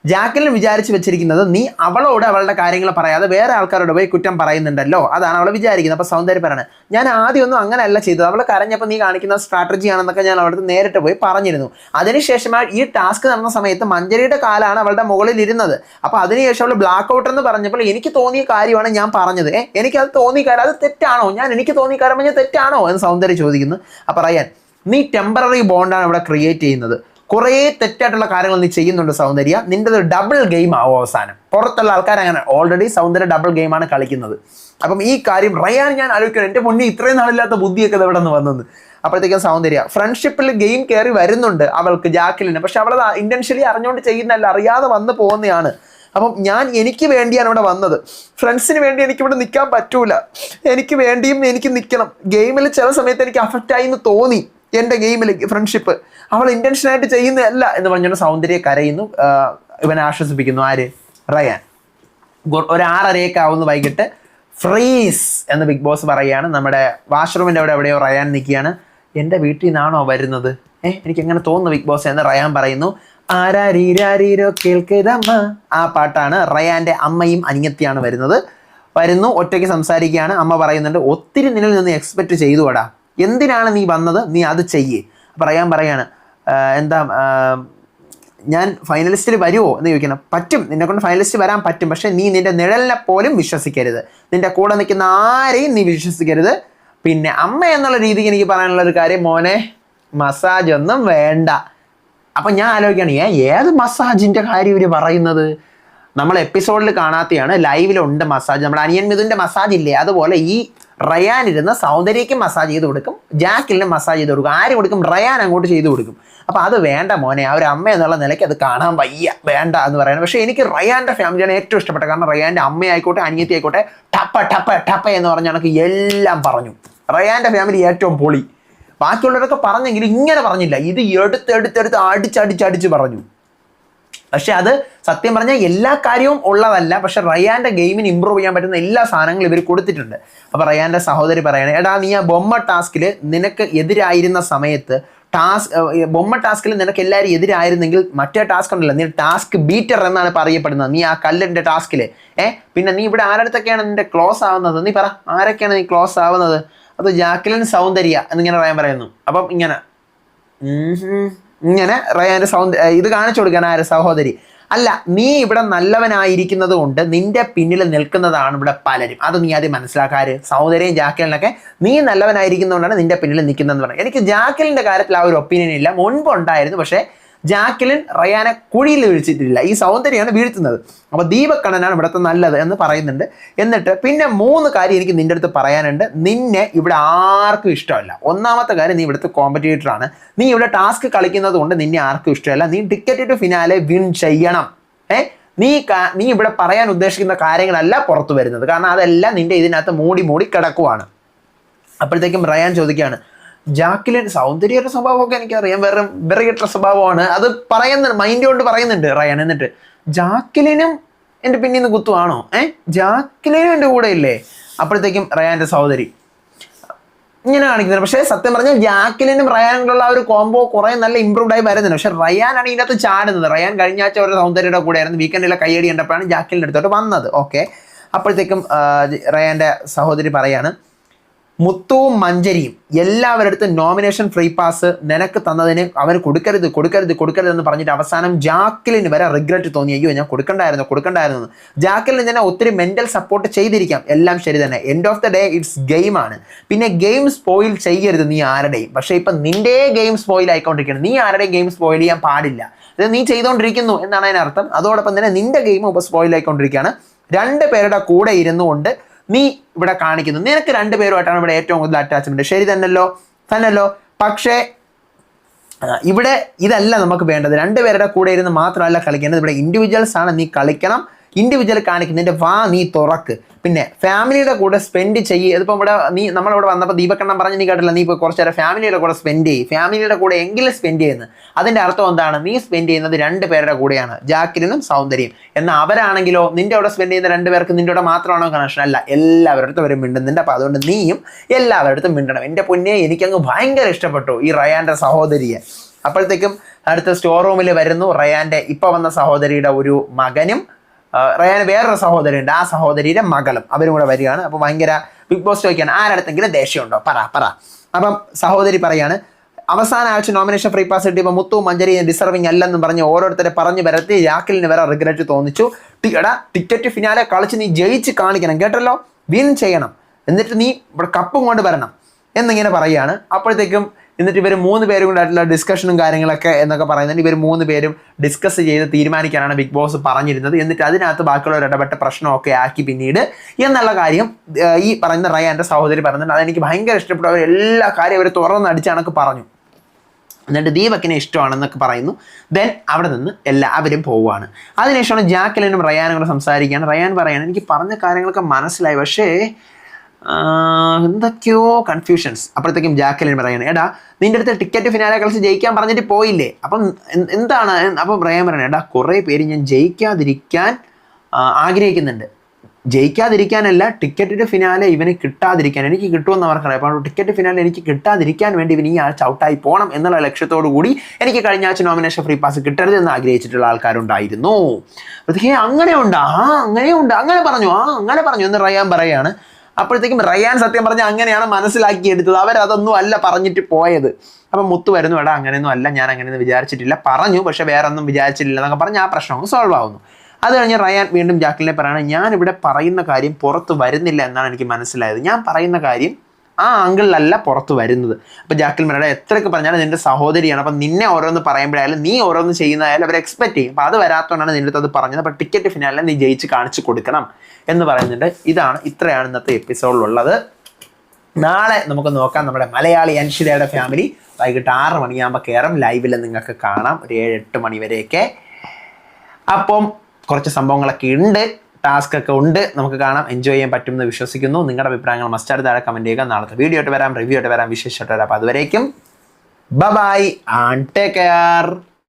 ജാക്കലിൻ വിചാരിച്ച് വെച്ചിരിക്കുന്നത് നീ അവളോട് അവളുടെ കാര്യങ്ങൾ പറയാതെ വേറെ ആൾക്കാരോട് പോയി കുറ്റം പറയുന്നുണ്ടല്ലോ, അതാണ് അവൾ വിചാരിക്കുന്നത്. അപ്പോൾ സൗന്ദര്യം പറയാണ്, ഞാൻ ആദ്യമൊന്നും അങ്ങനെയല്ല ചെയ്തത്, അവൾ കരഞ്ഞപ്പോൾ നീ കാണിക്കുന്ന സ്ട്രാറ്റജി ആണെന്നൊക്കെ ഞാൻ അവളുടെ നേരിട്ട് പോയി പറഞ്ഞിരുന്നു. അതിനുശേഷം ഈ ടാസ്ക് നടന്ന സമയത്ത് മഞ്ജരിയുടെ കാലാണ് അവളുടെ മുകളിൽ ഇരുന്നത്. അപ്പോൾ അതിനുശേഷം അവൾ ബ്ലാക്ക് ഔട്ട് എന്ന് പറഞ്ഞപ്പോൾ എനിക്ക് തോന്നിയ കാര്യമാണ് ഞാൻ പറഞ്ഞത്. എനിക്കത് തോന്നിയ കാര്യം, അത് തെറ്റാണോ? എനിക്ക് തോന്നിയ കാര്യം പറഞ്ഞാൽ തെറ്റാണോ എന്ന് സൗന്ദര്യം ചോദിക്കുന്നു. അപ്പോൾ റയാൻ, നീ ടെമ്പററി ബോണ്ടാണ് ഇവിടെ ക്രിയേറ്റ് ചെയ്യുന്നത്. കുറേ തെറ്റായിട്ടുള്ള കാര്യങ്ങൾ നീ ചെയ്യുന്നുണ്ട് സൗന്ദര്യ. നിൻ്റെ ഒരു ഡബിൾ ഗെയിം ആവും അവസാനം. പുറത്തുള്ള ആൾക്കാർ അങ്ങനെ ഓൾറെഡി സൗന്ദര്യ ഡബിൾ ഗെയിമാണ് കളിക്കുന്നത്. അപ്പം ഈ കാര്യം റയാൻ ഞാൻ ആലോചിക്കണം, എൻ്റെ മുന്നിൽ ഇത്രയും നാളില്ലാത്ത ബുദ്ധിയൊക്കെ ഇവിടെ നിന്ന് വന്നത്. അപ്പോഴത്തേക്കും സൗന്ദര്യ ഫ്രണ്ട്ഷിപ്പിൽ ഗെയിം കയറി വരുന്നുണ്ട് അവൾക്ക്, ജാക്കിലിന്. പക്ഷെ അവളത് ഇന്റൻഷ്യലി അറിഞ്ഞുകൊണ്ട് ചെയ്യുന്നതല്ല, അറിയാതെ വന്ന് പോകുന്നതാണ്. അപ്പം എനിക്ക് വേണ്ടിയാണ് ഇവിടെ വന്നത്. ഫ്രണ്ട്സിന് വേണ്ടി എനിക്കിവിടെ നിൽക്കാൻ പറ്റൂല, എനിക്ക് വേണ്ടിയും എനിക്ക് നിൽക്കണം. ഗെയിമിൽ ചില സമയത്ത് എനിക്ക് അഫക്റ്റായി എന്ന് തോന്നി, എൻ്റെ ഗെയിമിൽ ഫ്രണ്ട്ഷിപ്പ് അവൾ ഇന്റൻഷനായിട്ട് ചെയ്യുന്നതല്ല എന്ന് പറഞ്ഞുകൊണ്ട് സൗന്ദര്യ കരയുന്നു. ഇവനെ ആശ്വസിപ്പിക്കുന്നു ആര്? റയാൻ. ഒരു 6:30 ആവുന്നു വൈകിട്ട്. ഫ്രീസ് എന്ന് ബിഗ് ബോസ് പറയുകയാണ്. നമ്മുടെ വാഷ്റൂമിൻ്റെ എവിടെയോ റയാൻ നിൽക്കുകയാണ്. എൻ്റെ വീട്ടിൽ നിന്നാണോ വരുന്നത്? എനിക്ക് എങ്ങനെ തോന്നുന്നു ബിഗ് ബോസ് എന്ന് റയാൻ പറയുന്നു. ആരാരീരാരീരോ കേൾക്കതമ്മ, ആ പാട്ടാണ്. റയാൻ്റെ അമ്മയും അനിയത്തിയാണ് വരുന്നു, ഒറ്റയ്ക്ക് സംസാരിക്കുകയാണ്. അമ്മ പറയുന്നുണ്ട്, ഒത്തിരി നിന്നിൽ നിന്ന് എക്സ്പെക്റ്റ് ചെയ്തുകൂടാ, എന്തിനാണ് നീ വന്നത്, നീ അത് ചെയ്യേ. അപ്പം റയാൻ പറയാണ്, എന്താ ഞാൻ ഫൈനലിസ്റ്റിൽ വരുമോ എന്ന് ചോദിക്കണം. പറ്റും, നിന്നെ കൊണ്ട് ഫൈനലിസ്റ്റ് വരാൻ പറ്റും, പക്ഷെ നീ നിന്റെ നിഴലിനെ പോലും വിശ്വസിക്കരുത്, നിന്റെ കൂടെ നിൽക്കുന്ന ആരെയും നീ വിശ്വസിക്കരുത്. പിന്നെ അമ്മ എന്നുള്ള രീതിക്ക് എനിക്ക് പറയാനുള്ള ഒരു കാര്യം, മോനെ മസാജ് ഒന്നും വേണ്ട. അപ്പം ഞാൻ ആലോചിക്കുകയാണ്, ഏത് മസാജിൻ്റെ കാര്യം ഇവർ പറയുന്നത്? നമ്മൾ എപ്പിസോഡിൽ കാണാത്തയാണ്, ലൈവിലുണ്ട് മസാജ്. നമ്മുടെ അനിയൻ മിഥുൻ്റെ മസാജ് ഇല്ലേ, അതുപോലെ ഈ റയാൻ ഇരുന്ന് സൗന്ദര്യയ്ക്ക് മസാജ് ചെയ്ത് കൊടുക്കും, ജാക്കിലിന് മസാജ് ചെയ്ത് കൊടുക്കും. ആര് കൊടുക്കും? റയാൻ അങ്ങോട്ട് ചെയ്ത് കൊടുക്കും. അപ്പോൾ അത് വേണ്ട മോനെ, ആ ഒരു അമ്മ എന്നുള്ള നിലയ്ക്ക് അത് കാണാൻ വയ്യ, വേണ്ട എന്ന് പറയുന്നത്. പക്ഷേ എനിക്ക് റയാൻ്റെ ഫാമിലിയാണ് ഏറ്റവും ഇഷ്ടപ്പെട്ടത്. കാരണം റയാൻ്റെ അമ്മയായിക്കോട്ടെ അനിയത്തി ആയിക്കോട്ടെ ടപ്പ ടപ്പ ടപ്പ എന്ന് പറഞ്ഞ കണക്ക് എല്ലാം പറഞ്ഞു. റയാൻ്റെ ഫാമിലി ഏറ്റവും പൊളി. ബാക്കിയുള്ളവരൊക്കെ പറഞ്ഞെങ്കിലും ഇങ്ങനെ പറഞ്ഞില്ല, ഇത് എടുത്തെടുത്തെടുത്ത് അടിച്ചടിച്ചടിച്ച് പറഞ്ഞു. പക്ഷെ അത് സത്യം പറഞ്ഞാൽ എല്ലാ കാര്യവും ഉള്ളതല്ല. പക്ഷെ റയാൻ്റെ ഗെയിമിന് ഇമ്പ്രൂവ് ചെയ്യാൻ പറ്റുന്ന എല്ലാ സാധനങ്ങളും ഇവർ കൊടുത്തിട്ടുണ്ട്. അപ്പോൾ റയാൻ്റെ സഹോദരി പറയണേ, എടാ നീ ആ ബൊമ്മ ടാസ്കിൽ നിനക്ക് എതിരായിരുന്ന സമയത്ത് ബൊമ്മ ടാസ്കിൽ നിനക്ക് എല്ലാവരും എതിരായിരുന്നെങ്കിൽ മറ്റേ ടാസ്ക് ഉണ്ടല്ലോ, നീ ടാസ്ക് ബീറ്റർ എന്നാണ് പറയപ്പെടുന്നത്. നീ ആ കല്ലിൻ്റെ ടാസ്കിൽ പിന്നെ നീ ഇവിടെ ആരടുത്തൊക്കെയാണ് നിന്റെ ക്ലോസ് ആവുന്നത്? നീ പറ, ആരൊക്കെയാണ് നീ ക്ലോസ് ആവുന്നത്? അത് ജാക്കിലിൻ, സൗന്ദര്യ എന്നിങ്ങനെ റയാൻ പറയുന്നു. അപ്പം ഇങ്ങനെ റയാൻ്റെ ഇത് കാണിച്ചു കൊടുക്കാൻ ആര്? സഹോദരി. അല്ല, നീ ഇവിടെ നല്ലവനായിരിക്കുന്നത് കൊണ്ട് നിന്റെ പിന്നിൽ നിൽക്കുന്നതാണ് ഇവിടെ പലരും. അത് നീ ആദ്യം മനസ്സിലാക്കാറ്. സൗന്ദര്യം ജാക്കലിനൊക്കെ നീ നല്ലവനായിരിക്കുന്നതുകൊണ്ടാണ് നിന്റെ പിന്നിൽ നിൽക്കുന്നതെന്ന് പറഞ്ഞു. എനിക്ക് ജാക്കലിൻ്റെ കാര്യത്തിൽ ആ ഒരു ഒപ്പീനിയൻ ഇല്ല, മുൻപ് ഉണ്ടായിരുന്നു. പക്ഷേ ജാക്കലിൻ റയാനെ കുഴിയിൽ വീഴ്ചിട്ടില്ല, ഈ സൗന്ദര്യമാണ് വീഴ്ത്തുന്നത്. അപ്പോൾ ദീപക്കണ്ണനാണ് ഇവിടുത്തെ നല്ലത് എന്ന് പറയുന്നുണ്ട്. എന്നിട്ട് പിന്നെ 3 കാര്യം എനിക്ക് നിൻ്റെ അടുത്ത് പറയാനുണ്ട്. നിന്നെ ഇവിടെ ആർക്കും ഇഷ്ടമല്ല. ഒന്നാമത്തെ കാര്യം, നീ ഇവിടുത്തെ കോമ്പറ്റീറ്ററാണ്. നീ ഇവിടെ ടാസ്ക് കളിക്കുന്നത് കൊണ്ട് നിന്നെ ആർക്കും ഇഷ്ടമല്ല. നീ ടിക്കറ്റ് ടു ഫിനാലെ വിൻ ചെയ്യണം. നീ ഇവിടെ പറയാൻ ഉദ്ദേശിക്കുന്ന കാര്യങ്ങളല്ല പുറത്തു വരുന്നത്, കാരണം അതെല്ലാം നിന്റെ ഇതിനകത്ത് മൂടി കിടക്കുവാണ്. അപ്പോഴത്തേക്കും റയാൻ ചോദിക്കുകയാണ്, ജാക്കിലിൻ സൗന്ദര്യയുടെ സ്വഭാവമൊക്കെ എനിക്കറിയാം, വെറുകെട്ട സ്വഭാവമാണ്, അത് പറയുന്നുണ്ട്, മൈൻഡ് കൊണ്ട് പറയുന്നുണ്ട് റയാൻ. എന്നിട്ട് ജാക്കിലിനും എൻ്റെ പിന്നിൽ നിന്ന് കുത്തുവാണോ? ജാക്കിലിനും എൻ്റെ കൂടെ ഇല്ലേ? അപ്പോഴത്തേക്കും റയാൻ്റെ സഹോദരി ഇങ്ങനെ കാണിക്കുന്നുണ്ട്. പക്ഷേ സത്യം പറഞ്ഞാൽ ജാക്കിലിനും റയാനുള്ള ആ ഒരു കോംബോ കുറേ നല്ല ഇമ്പ്രൂവ്ഡ് ആയി വരുന്നുണ്ട്. പക്ഷേ റയാനാണ് ഇതിനകത്ത് ചാടുന്നത്. റയാൻ കഴിഞ്ഞ ആഴ്ച ഒരു സൗന്ദര്യയുടെ കൂടെ ആയിരുന്നു, വീക്കെൻഡിലെ കയ്യടി കണ്ടപ്പോഴാണ് ജാക്കിലിൻ്റെ അടുത്തോട്ട് വന്നത്. ഓക്കെ, അപ്പോഴത്തേക്കും റയാൻ്റെ സഹോദരി പറയാണ്, മുത്തുവും മഞ്ചരിയും എല്ലാവരുടെ അടുത്തും നോമിനേഷൻ ഫ്രീ പാസ് നിനക്ക് തന്നതിന് അവർ കൊടുക്കരുത് എന്ന് പറഞ്ഞിട്ട് അവസാനം ജാക്കിലിന് വരെ റിഗ്രറ്റ് തോന്നി, അയ്യോ ഞാൻ കൊടുക്കണ്ടായിരുന്നു. ജാക്കിലിന് തന്നെ ഒത്തിരി മെൻ്റൽ സപ്പോർട്ട് ചെയ്തിരിക്കാം, എല്ലാം ശരി തന്നെ. End of the day it's ഗെയിമാണ്. പിന്നെ ഗെയിം സ്പോയിൽ ചെയ്യരുത് നീ ആരുടെയും. പക്ഷേ ഇപ്പം നിൻ്റെ ഗെയിം സ്പോയിൽ ആയിക്കൊണ്ടിരിക്കുകയാണ്, നീ ആരുടെയും ഗെയിം സ്പോയിൽ ചെയ്യാൻ പാടില്ല. ഇത് നീ ചെയ്തുകൊണ്ടിരിക്കുന്നു എന്നാണ് അതിനർത്ഥം. അതോടൊപ്പം തന്നെ നിൻ്റെ ഗെയിം ഇപ്പോൾ സ്പോയിൽ ആയിക്കൊണ്ടിരിക്കുകയാണ്. 2 പേരുടെ കൂടെ ഇരുന്നു കൊണ്ട് നീ ഇവിടെ കാണിക്കുന്നു, നിനക്ക് 2 പേരുമായിട്ടാണ് ഇവിടെ ഏറ്റവും കൂടുതൽ അറ്റാച്ച്മെന്റ്. ശരി തന്നല്ലോ. പക്ഷേ ഇവിടെ ഇതല്ല നമുക്ക് വേണ്ടത്. 2 പേരുടെ കൂടെ ഇരുന്ന് മാത്രമല്ല കളിക്കേണ്ടത്, ഇവിടെ ഇൻഡിവിജ്വൽസ് ആണ്. നീ കളിക്കണം, ഇൻഡിവിജ്വൽ കാണിക്കുന്നതിൻ്റെ നീ തുറക്ക്. പിന്നെ ഫാമിലിയുടെ കൂടെ സ്പെൻഡ് ചെയ്യ്. ഇതിപ്പോൾ ഇവിടെ നമ്മളിവിടെ വന്നപ്പോൾ ദീപക്കണ്ണൻ പറഞ്ഞ് നീ കേട്ടില്ല, നീ ഇപ്പോൾ കുറച്ച് നേരം ഫാമിലിയുടെ കൂടെ സ്പെൻഡ് ചെയ്യും, ഫാമിലിയുടെ കൂടെ എങ്കിലും സ്പെൻഡ് ചെയ്യുന്നത്. അതിൻ്റെ അർത്ഥം എന്താണ്? നീ സ്പെൻഡ് ചെയ്യുന്നത് 2 പേരുടെ കൂടെയാണ്, ജാക്കിലിനും സൗന്ദര്യം. എന്നാൽ അവരാണെങ്കിലോ നിൻ്റെ അവിടെ സ്പെൻഡ് ചെയ്യുന്ന 2 പേർക്ക് നിൻ്റെ അവിടെ മാത്രമാണോ കണക്ഷൻ? അല്ല, എല്ലാവരുടെ അടുത്തും അവരും മിണ്ടുന്നുണ്ട്. അപ്പോൾ അതുകൊണ്ട് നീയും എല്ലാവരുടെ അടുത്തും മിണ്ടണം. എൻ്റെ പൊന്നെ, എനിക്കങ്ങ് ഭയങ്കര ഇഷ്ടപ്പെട്ടു ഈ റയാൻ്റെ സഹോദരിയെ. അപ്പോഴത്തേക്കും അടുത്ത സ്റ്റോർ റൂമിൽ വരുന്നു റയാൻ്റെ ഇപ്പോൾ വന്ന സഹോദരിയുടെ ഒരു മകനും റയാന് വേറൊരു സഹോദരിയുണ്ട്, ആ സഹോദരിയുടെ മകളും, അവരും കൂടെ വരികയാണ്. അപ്പോൾ ഭയങ്കര ബിഗ് ബോസ് ചോദിക്കുകയാണ്, ആരടുത്തെങ്കിലും ദേഷ്യമുണ്ടോ? പറ. അപ്പം സഹോദരി പറയാണ്, അവസാന ആഴ്ച നോമിനേഷൻ ഫ്രീ പാസ് കിട്ടിയപ്പോൾ മുത്തും മഞ്ചരിയും ഡിസർവിങ് അല്ലെന്നും പറഞ്ഞ് ഓരോരുത്തരെ പറഞ്ഞു വരത്തി ജാക്കിലിന് വരെ റിഗ്രറ്റ് തോന്നിച്ചു. ടിക്കറ്റ് ഫിനാലെ കളിച്ച് നീ ജയിച്ച് കാണിക്കണം, കേട്ടല്ലോ, വിൻ ചെയ്യണം, എന്നിട്ട് നീ ഇവിടെ കപ്പും കൊണ്ട് വരണം എന്നിങ്ങനെ പറയുകയാണ്. അപ്പോഴത്തേക്കും എന്നിട്ട് ഇവർ 3 പേരും കൂടെ ആയിട്ടുള്ള ഡിസ്കഷനും കാര്യങ്ങളൊക്കെ എന്നൊക്കെ പറയുന്നത് ഇവർ 3 പേരും ഡിസ്കസ് ചെയ്ത് തീരുമാനിക്കാനാണ് ബിഗ് ബോസ് പറഞ്ഞിരുന്നത്. എന്നിട്ട് അതിനകത്ത് ബാക്കിയുള്ളവർ ഇടപെട്ട പ്രശ്നമൊക്കെ ആക്കി പിന്നീട് എന്നുള്ള കാര്യം ഈ പറയുന്ന റയാൻ്റെ സഹോദരി പറയുന്നുണ്ട്. അതെനിക്ക് ഭയങ്കര ഇഷ്ടപ്പെട്ടു. അവർ എല്ലാ കാര്യം അവർ തുറന്നടിച്ചാണൊക്കെ പറഞ്ഞു. എന്നിട്ട് ദീപക്കിനെ ഇഷ്ടമാണെന്നൊക്കെ പറയുന്നു. ദെൻ അവിടെ നിന്ന് എല്ലാവരും പോവുകയാണ്. അതിനുശേഷമാണ് ജാക്വലിനും റയാനും കൂടെ സംസാരിക്കുകയാണ്. റയാൻ പറയാണ് എനിക്ക് പറഞ്ഞ കാര്യങ്ങളൊക്കെ മനസ്സിലായി, പക്ഷേ എന്തൊക്കെയോ കൺഫ്യൂഷൻസ്. അപ്പോഴത്തേക്കും ജാക്വലിൻ പറയാണ് എടാ നിൻ്റെ അടുത്ത് ടിക്കറ്റ് ഫിനാലെ കളിച്ച് ജയിക്കാൻ പറഞ്ഞിട്ട് പോയില്ലേ, അപ്പം എന്താണ്? അപ്പം റയാൻ പറയണേ എടാ കുറേ പേര് ഞാൻ ജയിക്കാതിരിക്കാൻ ആഗ്രഹിക്കുന്നുണ്ട്. ജയിക്കാതിരിക്കാനല്ല, ടിക്കറ്റിൻ്റെ ഫിനാലെ ഇവന് കിട്ടാതിരിക്കാൻ, എനിക്ക് കിട്ടുമെന്ന് അവർക്കറിയാം. അപ്പോൾ ടിക്കറ്റ് ഫിനാലെ എനിക്ക് കിട്ടാതിരിക്കാൻ വേണ്ടി ഇവൻ ഈ ആഴ്ച ഔട്ടായി പോകണം എന്നുള്ള ലക്ഷ്യത്തോടു കൂടി എനിക്ക് കഴിഞ്ഞ ആഴ്ച നോമിനേഷൻ ഫ്രീ പാസ് കിട്ടരുത് എന്ന് ആഗ്രഹിച്ചിട്ടുള്ള ആൾക്കാരുണ്ടായിരുന്നു. അപ്പോഴത്തേക്ക് അങ്ങനെയുണ്ട്, അങ്ങനെയുണ്ട്, അങ്ങനെ പറഞ്ഞു എന്ന് റയാൻ പറയാണ്. അപ്പോഴത്തേക്കും റയാൻ സത്യം പറഞ്ഞാൽ അങ്ങനെയാണ് മനസ്സിലാക്കിയെടുത്തത്. അവരതൊന്നും അല്ല പറഞ്ഞിട്ട് പോയത്. അപ്പം മുത്തു വരുന്നു, എടാ അങ്ങനെയൊന്നും അല്ല, ഞാൻ അങ്ങനെയൊന്നും വിചാരിച്ചിട്ടില്ല, പറഞ്ഞു പക്ഷെ വേറെ ഒന്നും വിചാരിച്ചിട്ടില്ല എന്നൊക്കെ പറഞ്ഞ് ആ പ്രശ്നം സോൾവ് ആവുന്നു. അത് കഴിഞ്ഞ് റയാൻ വീണ്ടും ജാക്വലിനെ പറയണം ഞാനിവിടെ പറയുന്ന കാര്യം പുറത്ത് വരുന്നില്ല എന്നാണ് എനിക്ക് മനസ്സിലായത്. ഞാൻ പറയുന്ന കാര്യം ആ ആംഗിളിലല്ല പുറത്ത് വരുന്നത്. അപ്പോൾ ജാക്വലിൻ പറയണ എത്രയൊക്കെ പറഞ്ഞാലും നിൻ്റെ സഹോദരിയാണ്, അപ്പം നിന്നെ ഓരോന്ന് പറയുമ്പോഴായാലും നീ ഓരോന്ന് ചെയ്യുന്നതായാലും അവർ എക്സ്പെക്ട് ചെയ്യും. അപ്പോൾ അത് വരാത്തതുകൊണ്ടാണ് നിൻ്റെ അടുത്ത് അത് പറഞ്ഞത്. അപ്പോൾ ടിക്കറ്റ് ഫിനാലിൽ നീ ജയിച്ച് കാണിച്ചു കൊടുക്കണം എന്ന് പറയുന്നുണ്ട്. ഇത്രയാണ് ഇന്നത്തെ എപ്പിസോഡിലുള്ളത്. നാളെ നമുക്ക് നോക്കാം. നമ്മുടെ മലയാളി അൻഷിതയുടെ ഫാമിലി വൈകിട്ട് 6 മണിയാകുമ്പോൾ കയറും. ലൈവിൽ നിങ്ങൾക്ക് കാണാം ഒരു 7-8 മണി വരെയൊക്കെ. അപ്പം കുറച്ച് സംഭവങ്ങളൊക്കെ ഉണ്ട്, ടാസ്ക് ഒക്കെ ഉണ്ട്, നമുക്ക് കാണാം, എൻജോയ് ചെയ്യാൻ പറ്റുമെന്ന് വിശ്വസിക്കുന്നു. നിങ്ങളുടെ അഭിപ്രായങ്ങൾ മസ്റ്റായിട്ട് താഴെ കമൻറ്റ് ചെയ്യുക. നാളത്തെ വീഡിയോ ആയിട്ട് വരാം, റിവ്യൂ ആയിട്ട് വരാം, വിശേഷമായിട്ട് വരാം. അപ്പോൾ അതുവരേക്കും ബൈ ആൻഡ് ടേക്ക് കെയർ.